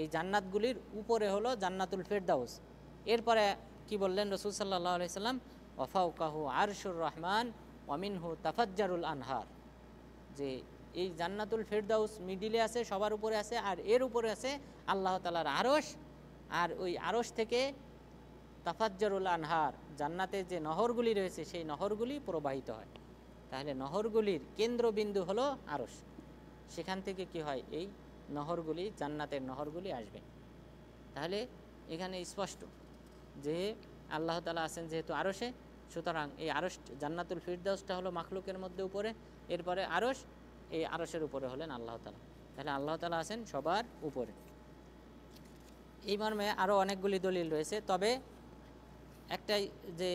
এই জান্নাতগুলির উপরে হলো জান্নাতুল ফিরদাউস। এরপরে কি বললেন রাসূল সাল্লাল্লাহু আলাইহি সাল্লাম, ওয়া ফাওকাহু আরশুর রহমান ওয়া মিনহু তাফাজ্জারুল আনহার, যে এই জান্নাতুল ফেরদাউস মিডিলে আছে, সবার উপরে আছে, আর এর উপরে আছে আল্লাহ তাআলার আরশ। আর ওই আরশ থেকে তাফাজ্জারুল আনহার, জান্নাতে যে নহরগুলি রয়েছে সেই নহরগুলি প্রবাহিত হয়। তাহলে নহরগুলির কেন্দ্রবিন্দু হলো আরশ, সেখান থেকে কি হয়, এই নহরগুলি, জান্নাতের নহরগুলি আসবে। তাহলে এখানে স্পষ্ট যে আল্লাহ তাআলা আছেন যেহেতু আরশে, সুতরাং এই আরশ, জান্নাতুল ফিরদাউসটা হলো মাখলুকের মধ্যে উপরে, এরপরে আরশ, এই আরশের উপরে হলেন আল্লাহ তাআলা। তাহলে আল্লাহ তাআলা আছেন সবার উপরে। এই মর্মে আরও অনেকগুলি দলিল রয়েছে, তবে একটাই যে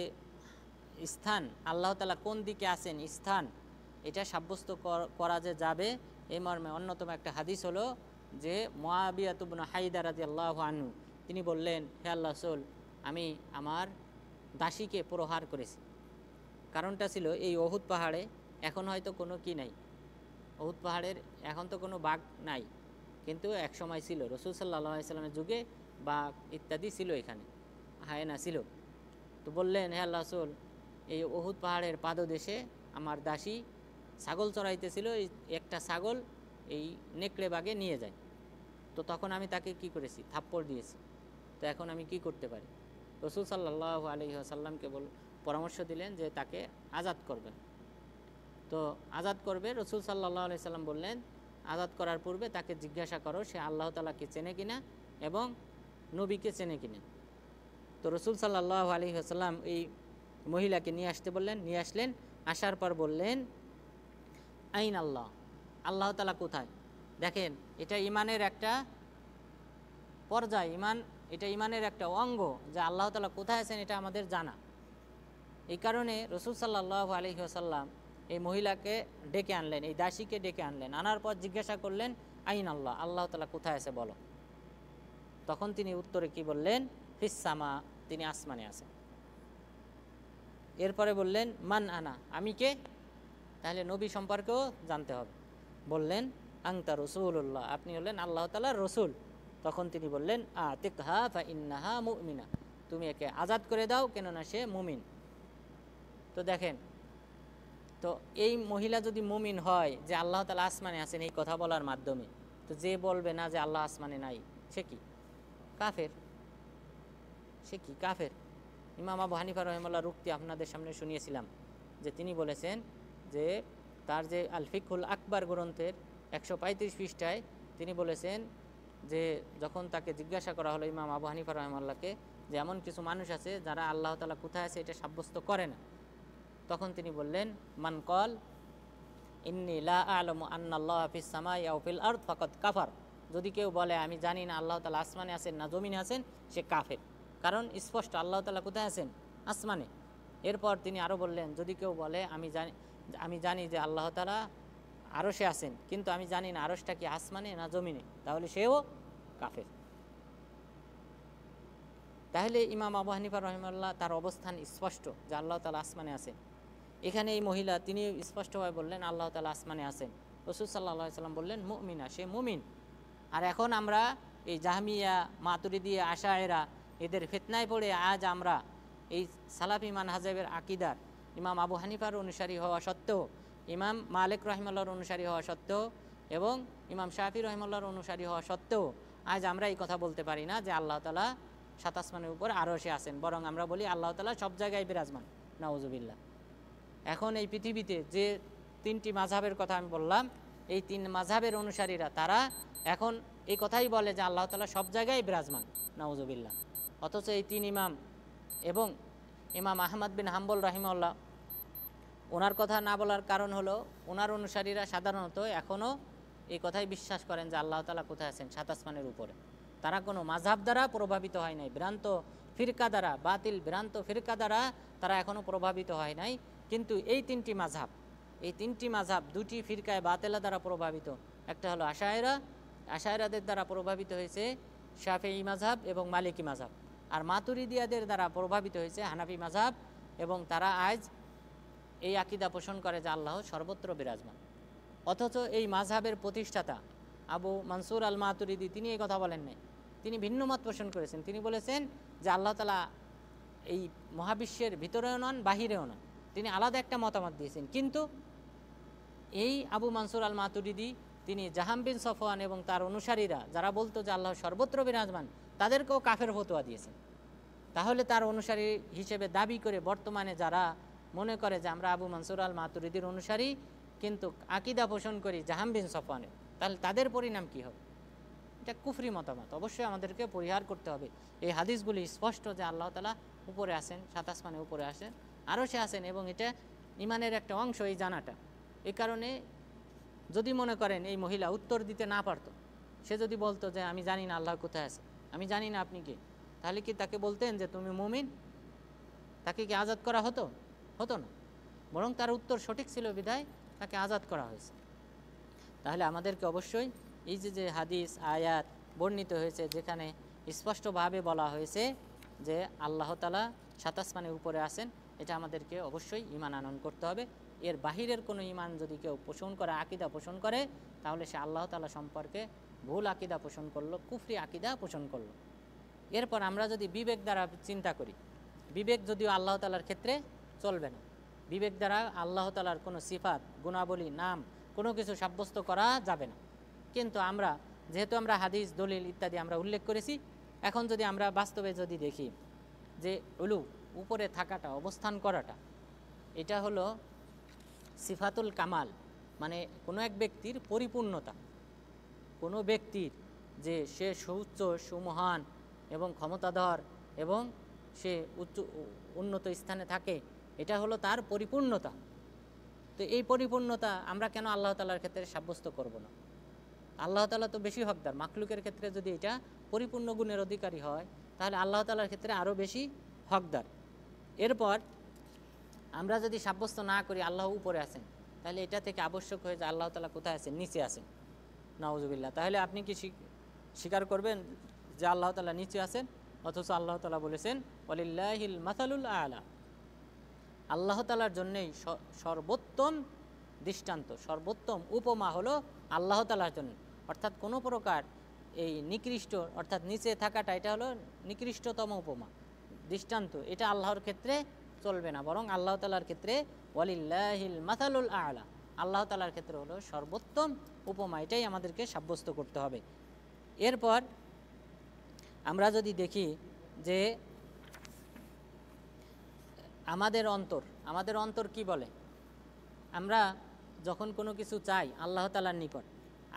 স্থান আল্লাহ তাআলা কোন দিকে আছেন, স্থান এটা সাব্যস্ত করা যে যাবে, এই মর্মে অন্যতম একটা হাদিস হলো যে মুআবিয়া ইবনে হায়দা রাদিয়াল্লাহু আনহু তিনি বললেন, হে আল্লাহ রাসূল, আমি আমার দাসীকে প্রহার করেছি। কারণটা ছিল এই উহুদ পাহাড়ে এখন হয়তো কোনো কি নাই, উহুদ পাহাড়ের এখন তো কোনো বাঘ নাই, কিন্তু এক সময় ছিল, রাসূল সাল্লাল্লাহু আলাইহি সাল্লামের যুগে বাঘ ইত্যাদি ছিল, এখানে হায়েনা ছিল। তো বললেন, হে আল্লাহ রাসূল, এই উহুদ পাহাড়ের পাদদেশে আমার দাসী ছাগল চড়াইতেছিল, এই একটা ছাগল এই নেকড়ে বাঘে নিয়ে যায়। তো তখন আমি তাকে কি করেছি, থাপ্পড় দিয়েছি। তো এখন আমি কি করতে পারি? রাসূল সাল্লাল্লাহু আলাইহি ওয়াসাল্লামকে পরামর্শ দিলেন যে তাকে আজাদ করবেন। তো আজাদ করবে, রাসূল সাল্লাল্লাহু আলাইহি সাল্লাম বললেন, আজাদ করার পূর্বে তাকে জিজ্ঞাসা করো সে আল্লাহ তাআলাকে চেনে কিনা এবং নবীকে চেনে কিনা। তো রাসূল সাল্লাল্লাহু আলাইহি ওয়াসাল্লাম এই মহিলাকে নিয়ে আসতে বললেন, নিয়ে আসলেন। আসার পর বললেন, আইন আল্লাহ, আল্লাহ তাআলা কোথায়? দেখেন, এটা ইমানের একটা পর্যায়, এটা ইমানের একটা অঙ্গ, যে আল্লাহ তাআলা কোথায় আছেন এটা আমাদের জানা। এই কারণে রাসূল সাল্লাল্লাহু আলাইহি ওয়াসাল্লাম এই মহিলাকে ডেকে আনলেন, এই দাসীকে ডেকে আনলেন, আনার পর জিজ্ঞাসা করলেন, আইন আল্লাহ, আল্লাহ তাআলা কোথায় আছে বলো। তখন তিনি উত্তরে কি বললেন, ফিস সামা, তিনি আসমানে আছেন। এরপরে বললেন, মান আনা, আমি কে? তাহলে নবী সম্পর্কেও জানতে হবে। বললেন, আনতা রাসূলুল্লাহ, আপনি হলেন আল্লাহ তাআলার রসুল। তখন তিনি বললেন, আতিকহা ফা ইন্নাহা মুমিনা, তুমি একে আজাদ করে দাও, কেননা সে মুমিন। তো দেখেন, তো এই মহিলা যদি মুমিন হয়, যে আল্লাহ তাআলা আসমানে আছেন এই কথা বলার মাধ্যমে, তো যে বলবে না যে আল্লাহ আসমানে নাই, সে কি কাফের, সে কি কাফের। ইমাম আবু হানিফা রাহিমাহুল্লাহর উক্তি আপনাদের সামনে শুনিয়েছিলাম, যে তিনি বলেছেন যে তার যে আল ফিকহুল আকবার গ্রন্থের 135 পৃষ্ঠায় তিনি বলেছেন যে যখন তাকে জিজ্ঞাসা করা হলো ইমাম আবু হানিফা রাহিমাহুল্লাহকে, যে এমন কিছু মানুষ আছে যারা আল্লাহ তাআলা কোথায় আছে এটা সাব্যস্ত করে না, তখন তিনি বললেন, মান কল ইন্নী লা আ'লামু আন্নাল্লাহা ফিস সামাই আও ফিল আরদ ফাকাদ কাফার, যদি কেউ বলে আমি জানি না আল্লাহ তাআলা আসমানে আছেন না জমিনে আছেন, সে কাফের। কারণ স্পষ্ট আল্লাহ তাআলা কোথায় আছেন, আসমানে। এরপর তিনি আরও বললেন, যদি কেউ বলে আমি জানি যে আল্লাহ তাআলা আরশে আছেন, কিন্তু আমি জানি না আরশটা কি আসমানে না জমিনে, তাহলে সেও কাফের। তাহলে ইমাম আবু হানিফা রাহিমাহুল্লাহ তার অবস্থান স্পষ্ট যে আল্লাহ তাআলা আসমানে আছেন। এখানে এই মহিলা তিনি স্পষ্টভাবে বললেন আল্লাহ তাআলা আসমানে আছেন। রাসূল সাল্লাল্লাহু আলাইহি সাল্লাম বললেন, মুমিনা, সে মুমিন। আর এখন আমরা এই জাহমিয়া, মাতুরিদিয়া, আশায়েরা এদের ফিতনায় পড়ে আজ আমরা এই সালাফি মানহাজের আকীদার ইমাম আবু হানিফার অনুসারী হওয়া সত্ত্বেও, ইমাম মালিক রাহিমাহুল্লাহর অনুসারী হওয়া সত্ত্বেও এবং ইমাম শাফি রাহিমাহুল্লাহর অনুসারী হওয়া সত্ত্বেও আজ আমরা এই কথা বলতে পারি না যে আল্লাহ তাআলা সাত আসমানের উপর আরশে আছেন, বরং আমরা বলি আল্লাহ তাআলা সব জায়গায় বিরাজমান। নাউজুবিল্লাহ। এখন এই পৃথিবীতে যে তিনটি মাযহাবের কথা আমি বললাম, এই তিন মাযহাবের অনুসারীরা তারা এখন এই কথাই বলে যে আল্লাহ তাআলা সব জায়গায় বিরাজমান। নাউজুবিল্লাহ। অথচ এই তিন ইমাম এবং ইমাম আহমদ বিন হাম্বল রাহিমাহুল্লাহ, ওনার কথা না বলার কারণ হলো ওনার অনুসারীরা সাধারণত এখনও এই কথাই বিশ্বাস করেন যে আল্লাহ তাআলা কোথায় আছেন, সাত আসমানের উপরে। তারা কোনো মাযহাব দ্বারা প্রভাবিত হয় নাই, ভ্রান্ত ফিরকা দ্বারা, বাতিল ভ্রান্ত ফিরকা দ্বারা তারা এখনও প্রভাবিত হয় নাই। কিন্তু এই তিনটি মাযহাব দুটি ফিরকায় বাতিলা দ্বারা প্রভাবিত। একটা হলো আশায়েরাদের দ্বারা প্রভাবিত হয়েছে শাফিঈ মাযহাব এবং মালিকি মাযহাব, আর মাতুরিদিয়াদের দ্বারা প্রভাবিত হয়েছে হানাফি মাযহাব, এবং তারা আজ এই আকীদা পোষণ করে যে আল্লাহ সর্বত্র বিরাজমান। অথচ এই মাযহাবের প্রতিষ্ঠাতা আবু মনসুর আল মাতুরিদি তিনি এই কথা বলেন নাই, তিনি ভিন্ন মত পোষণ করেছেন। তিনি বলেছেন যে আল্লাহ তাআলা এই মহাবিশ্বের ভিতরেও নন, বাহিরেও নন, তিনি আলাদা একটা মতামত দিয়েছেন। কিন্তু এই আবু মানসুর আল মাতুরিদি তিনি জাহাম বিন সফওয়ান এবং তার অনুসারীরা যারা বলতো যে আল্লাহ সর্বত্র বিরাজমান, তাদেরকেও কাফের ফতোয়া দিয়েছেন। তাহলে তার অনুসারী হিসেবে দাবি করে বর্তমানে যারা মনে করে যে আমরা আবু মানসুর আল মাতুরিদির অনুসারী কিন্তু আকীদা পোষণ করি জাহাম বিন সফওয়ানের, তাহলে তাদের পরিণাম কী হবে? এটা কুফরি মতামত, অবশ্যই আমাদেরকে পরিহার করতে হবে। এই হাদিসগুলি স্পষ্ট যে আল্লাহ তাআলা উপরে আছেন, সাত আসমানে উপরে আসেন, আরশে আছেন, এবং এটা ইমানের একটা অংশ এই জানাটা। এই কারণে যদি মনে করেন এই মহিলা উত্তর দিতে না পারতো, সে যদি বলতো যে আমি জানি না আল্লাহ কোথায় আছে, আমি জানি না আপনি কে, তাহলে কি তাকে বলতেন যে তুমি মুমিন? তাকে কি আজাদ করা হতো? হতো না। বরং তার উত্তর সঠিক ছিল বিধায় তাকে আজাদ করা হয়েছে। তাহলে আমাদেরকে অবশ্যই এই যে যে হাদিস আয়াত বর্ণিত হয়েছে যেখানে স্পষ্টভাবে বলা হয়েছে যে আল্লাহ তাআলা সাত আসমানের উপরে আছেন, এটা আমাদেরকে অবশ্যই ঈমান আনয়ন করতে হবে। এর বাহিরের কোনো ঈমান যদি কেউ পোষণ করে, আকীদা পোষণ করে, তাহলে সে আল্লাহ তাআলা সম্পর্কে ভুল আকীদা পোষণ করলো, কুফরি আকীদা পোষণ করলো। এরপর আমরা যদি বিবেক দ্বারা চিন্তা করি, বিবেক যদিও আল্লাহ তাআলার ক্ষেত্রে চলবে না, বিবেক দ্বারা আল্লাহ তাআলার কোনো সিফাত, গুণাবলী, নাম কোনো কিছু সাব্যস্ত করা যাবে না। কিন্তু আমরা যেহেতু আমরা হাদিস, দলিল ইত্যাদি আমরা উল্লেখ করেছি, এখন যদি আমরা বাস্তবে যদি দেখি যে উলু, উপরে থাকাটা, অবস্থান করাটা, এটা হলো সিফাতুল কামাল, মানে কোনো এক ব্যক্তির পরিপূর্ণতা। কোনো ব্যক্তির যে সে সুউচ্চ, সুমহান এবং ক্ষমতাধর এবং সে উন্নত স্থানে থাকে, এটা হলো তার পরিপূর্ণতা। তো এই পরিপূর্ণতা আমরা কেন আল্লাহ তাআলার ক্ষেত্রে সাব্যস্ত করব না? আল্লাহ তাআলা তো বেশি হকদার। মাখলুকের ক্ষেত্রে যদি এটা পরিপূর্ণ গুণের অধিকারী হয়, তাহলে আল্লাহ তাআলার ক্ষেত্রে আরও বেশি হকদার। এরপর আমরা যদি সাব্যস্ত না করি আল্লাহ উপরে আছেন, তাহলে এটা থেকে আবশ্যক হয়ে যে আল্লাহ তাআলা কোথায় আছেন? নিচে আছেন, নাউজুবিল্লাহ। তাহলে আপনি কি স্বীকার করবেন যে আল্লাহ তাআলা নিচে আছেন? অথচ আল্লাহ তাআলা বলেছেন ওয়ালিল্লাহিল মাসালুল আলা, আল্লাহ তাআলার জন্যই সর্বোত্তম দৃষ্টান্ত, সর্বোত্তম উপমা হলো আল্লাহ তাআলার জন্য। অর্থাৎ কোনো প্রকার এই নিকৃষ্ট, অর্থাৎ নিচে থাকাটা, এটা হলো নিকৃষ্টতম উপমা, দৃষ্টান্ত। এটা আল্লাহর ক্ষেত্রে চলবে না, বরং আল্লাহ তাআলার ক্ষেত্রে ওয়ালিল্লাহিল মাসালুল আলা, আল্লাহ তাআলার ক্ষেত্রে হলো সর্বোত্তম উপমা। এটাই আমাদেরকে সাব্যস্ত করতে হবে। এরপর আমরা যদি দেখি যে আমাদের অন্তর কি বলে? আমরা যখন কোনো কিছু চাই আল্লাহ তাআলার নিকট,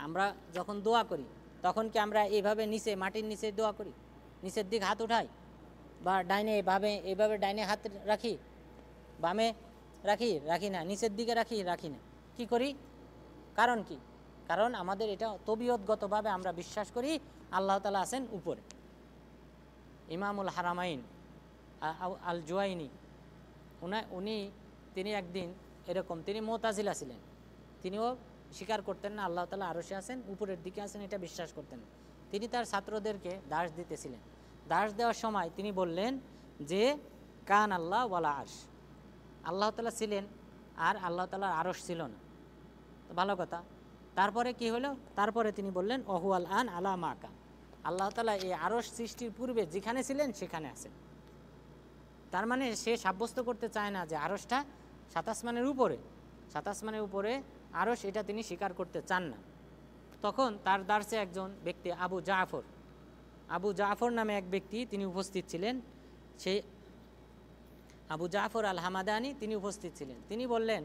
আমরা যখন দোয়া করি, তখন কি আমরা এইভাবে নিচে, মাটির নিচে দোয়া করি? নিচের দিক হাত উঠাই, বা ডাইনে এইভাবে ডাইনে হাত রাখি, বামে রাখি না, নিচের দিকে রাখি না। কি করি? কারণ কি? কারণ আমাদের এটা তবিয়তগতভাবে আমরা বিশ্বাস করি আল্লাহ তাআলা আছেন উপরে। ইমামুল হারামাইন আল জুয়াইনি তিনি একদিন এরকম, তিনি মুতাজিলা ছিলেন, তিনিও স্বীকার করতেন না আল্লাহ তাআলা আরশে আছেন, উপরের দিকে আছেন, এটা বিশ্বাস করতেন। তিনি তার ছাত্রদেরকে দাস দিতেছিলেন। দাস দেওয়ার সময় তিনি বললেন যে কান আল্লাহ ওয়ালা আরশ, আল্লাহ তাআলা ছিলেন আর আল্লাহ তাআলার আরশ ছিল না। তো ভালো কথা। তারপরে কি হলো? তারপরে তিনি বললেন অহুয়াল আন আলা মাকা, আল্লাহ তাআলা এই আরশ সৃষ্টির পূর্বে যেখানে ছিলেন সেখানে আছেন। তার মানে সে সাব্যস্ত করতে চায় না যে আরশটা সাত আসমানের উপরে আরশ, এটা তিনি স্বীকার করতে চান না। তখন তার দার্সে একজন ব্যক্তি আবু জাফর নামে এক ব্যক্তি তিনি উপস্থিত ছিলেন। সেই আবু জাফর আল হামাদানি তিনি উপস্থিত ছিলেন। তিনি বললেন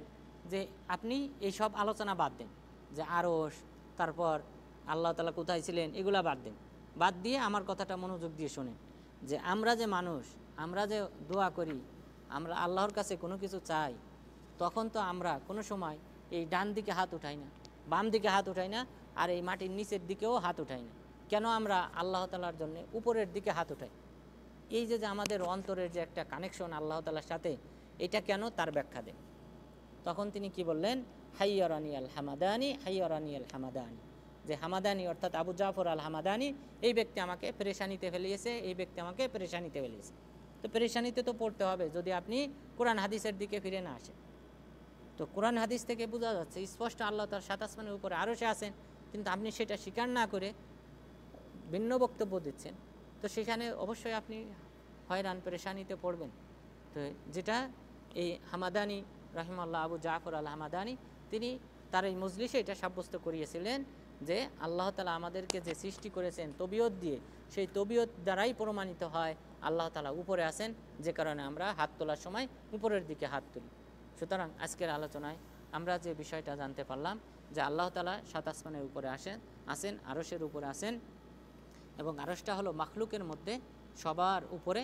যে আপনি এই সব আলোচনা বাদ দেন, যে আরশ, তারপর আল্লাহ তাআলা কোথায় ছিলেন, এগুলা বাদ দিয়ে আমার কথাটা মনোযোগ দিয়ে শোনেন। যে আমরা যে মানুষ, আমরা যে দোয়া করি, আমরা আল্লাহর কাছে কোনো কিছু চাই, তখন তো আমরা কোনো সময় এই ডান দিকে হাত উঠাই না, বাম দিকে হাত উঠাই না, আর এই মাটির নিচের দিকেও হাত উঠাই না। কেন আমরা আল্লাহ তাআলার জন্য উপরের দিকে হাত উঠাই? এই যে আমাদের অন্তরের যে একটা কানেকশন আল্লাহ তাআলার সাথে, এটা কেন? তার ব্যাখ্যা দেন। তখন তিনি কি বললেন? হাইয়ারানি আল হামাদানি, যে হামাদানি অর্থাৎ আবু জাফর আল হামাদানি, এই ব্যক্তি আমাকে পেরেশানিতে ফেলিয়েছে। তো পেরেশানিতে তো পড়তে হবে যদি আপনি কোরআন হাদিসের দিকে ফিরে না আসেন। তো কোরআন হাদিস থেকে বোঝা যাচ্ছে স্পষ্ট আল্লাহ তাআলা সাত আসমানের উপরে আরশে আছেন, কিন্তু আপনি সেটা স্বীকার না করে ভিন্ন বক্তব্য দিচ্ছেন। তো সেখানে অবশ্যই আপনি হয়রান, পেরেশানিতে পড়বেন। তো যেটা এই হামাদানি রাহিমাহুল্লাহ, আবু জাফর আল হামাদানি, তিনি তার এই মজলিসে এটা সাব্যস্ত করিয়েছিলেন যে আল্লাহ তাআলা আমাদেরকে যে সৃষ্টি করেছেন তবিয়ত দিয়ে, সেই তবিয়ত দ্বারাই প্রমাণিত হয় আল্লাহ তাআলা উপরে আছেন, যে কারণে আমরা হাত তোলার সময় উপরের দিকে হাত তুলি। সুতরাং আজকের আলোচনায় আমরা যে বিষয়টা জানতে পারলাম যে আল্লাহ তাআলা সাত আসমানের উপরে আছেন, আরশের উপরে আছেন, এবং আরশটা হলো মাখলুকের মধ্যে সবার উপরে,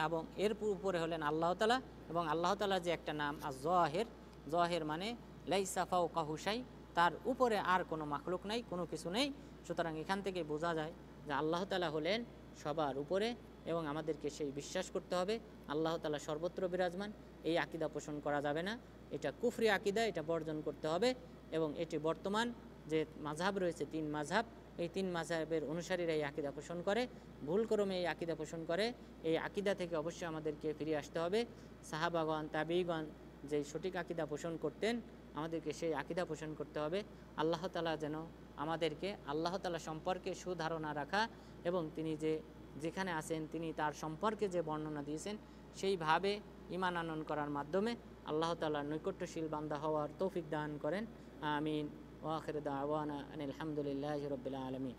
এবং এর উপরে হলেন আল্লাহ তাআলা। এবং আল্লাহ তাআলা যে একটা নাম আয-যাহির, যাহির মানে লাইসা ফাওকাহু শাই, তার উপরে আর কোনো মাখলুক নাই, কোনো কিছু নেই। সুতরাং এখান থেকে বোঝা যায় যে আল্লাহ তাআলা হলেন সবার উপরে, এবং আমাদেরকে সেই বিশ্বাস করতে হবে আল্লাহ তাআলা সর্বত্র বিরাজমান। এই আকীদা পোষণ করা যাবে না, এটা কুফরি আকীদা, এটা বর্জন করতে হবে। এবং এটি বর্তমান যে মাযহাব রয়েছে, 3 মাযহাব, এই 3 মাযহাবের অনুসারীরা এই আকীদা পোষণ করে, ভুলক্রমে এই আকীদা পোষণ করে। এই আকীদা থেকে অবশ্যই আমাদেরকে ফিরে আসতে হবে। সাহাবাগণ, তাবিঈগণ যে সঠিক আকীদা পোষণ করতেন, আমাদেরকে সেই আকীদা পোষণ করতে হবে। আল্লাহ তাআলা যেন আমাদেরকে আল্লাহ তাআলা সম্পর্কে সুধারণা রাখা, এবং তিনি যেখানে আছেন তিনি তার সম্পর্কে যে বর্ণনা দিয়েছেন সেইভাবে ঈমান আনয়ন করার মাধ্যমে আল্লাহ তাআলার নৈকট্যশীল বান্দা হওয়ার তৌফিক দান করেন। আমিন। ওয়া আখিরু দাওয়ানা আনিল হামদুলিল্লাহি রাব্বিল আলামিন।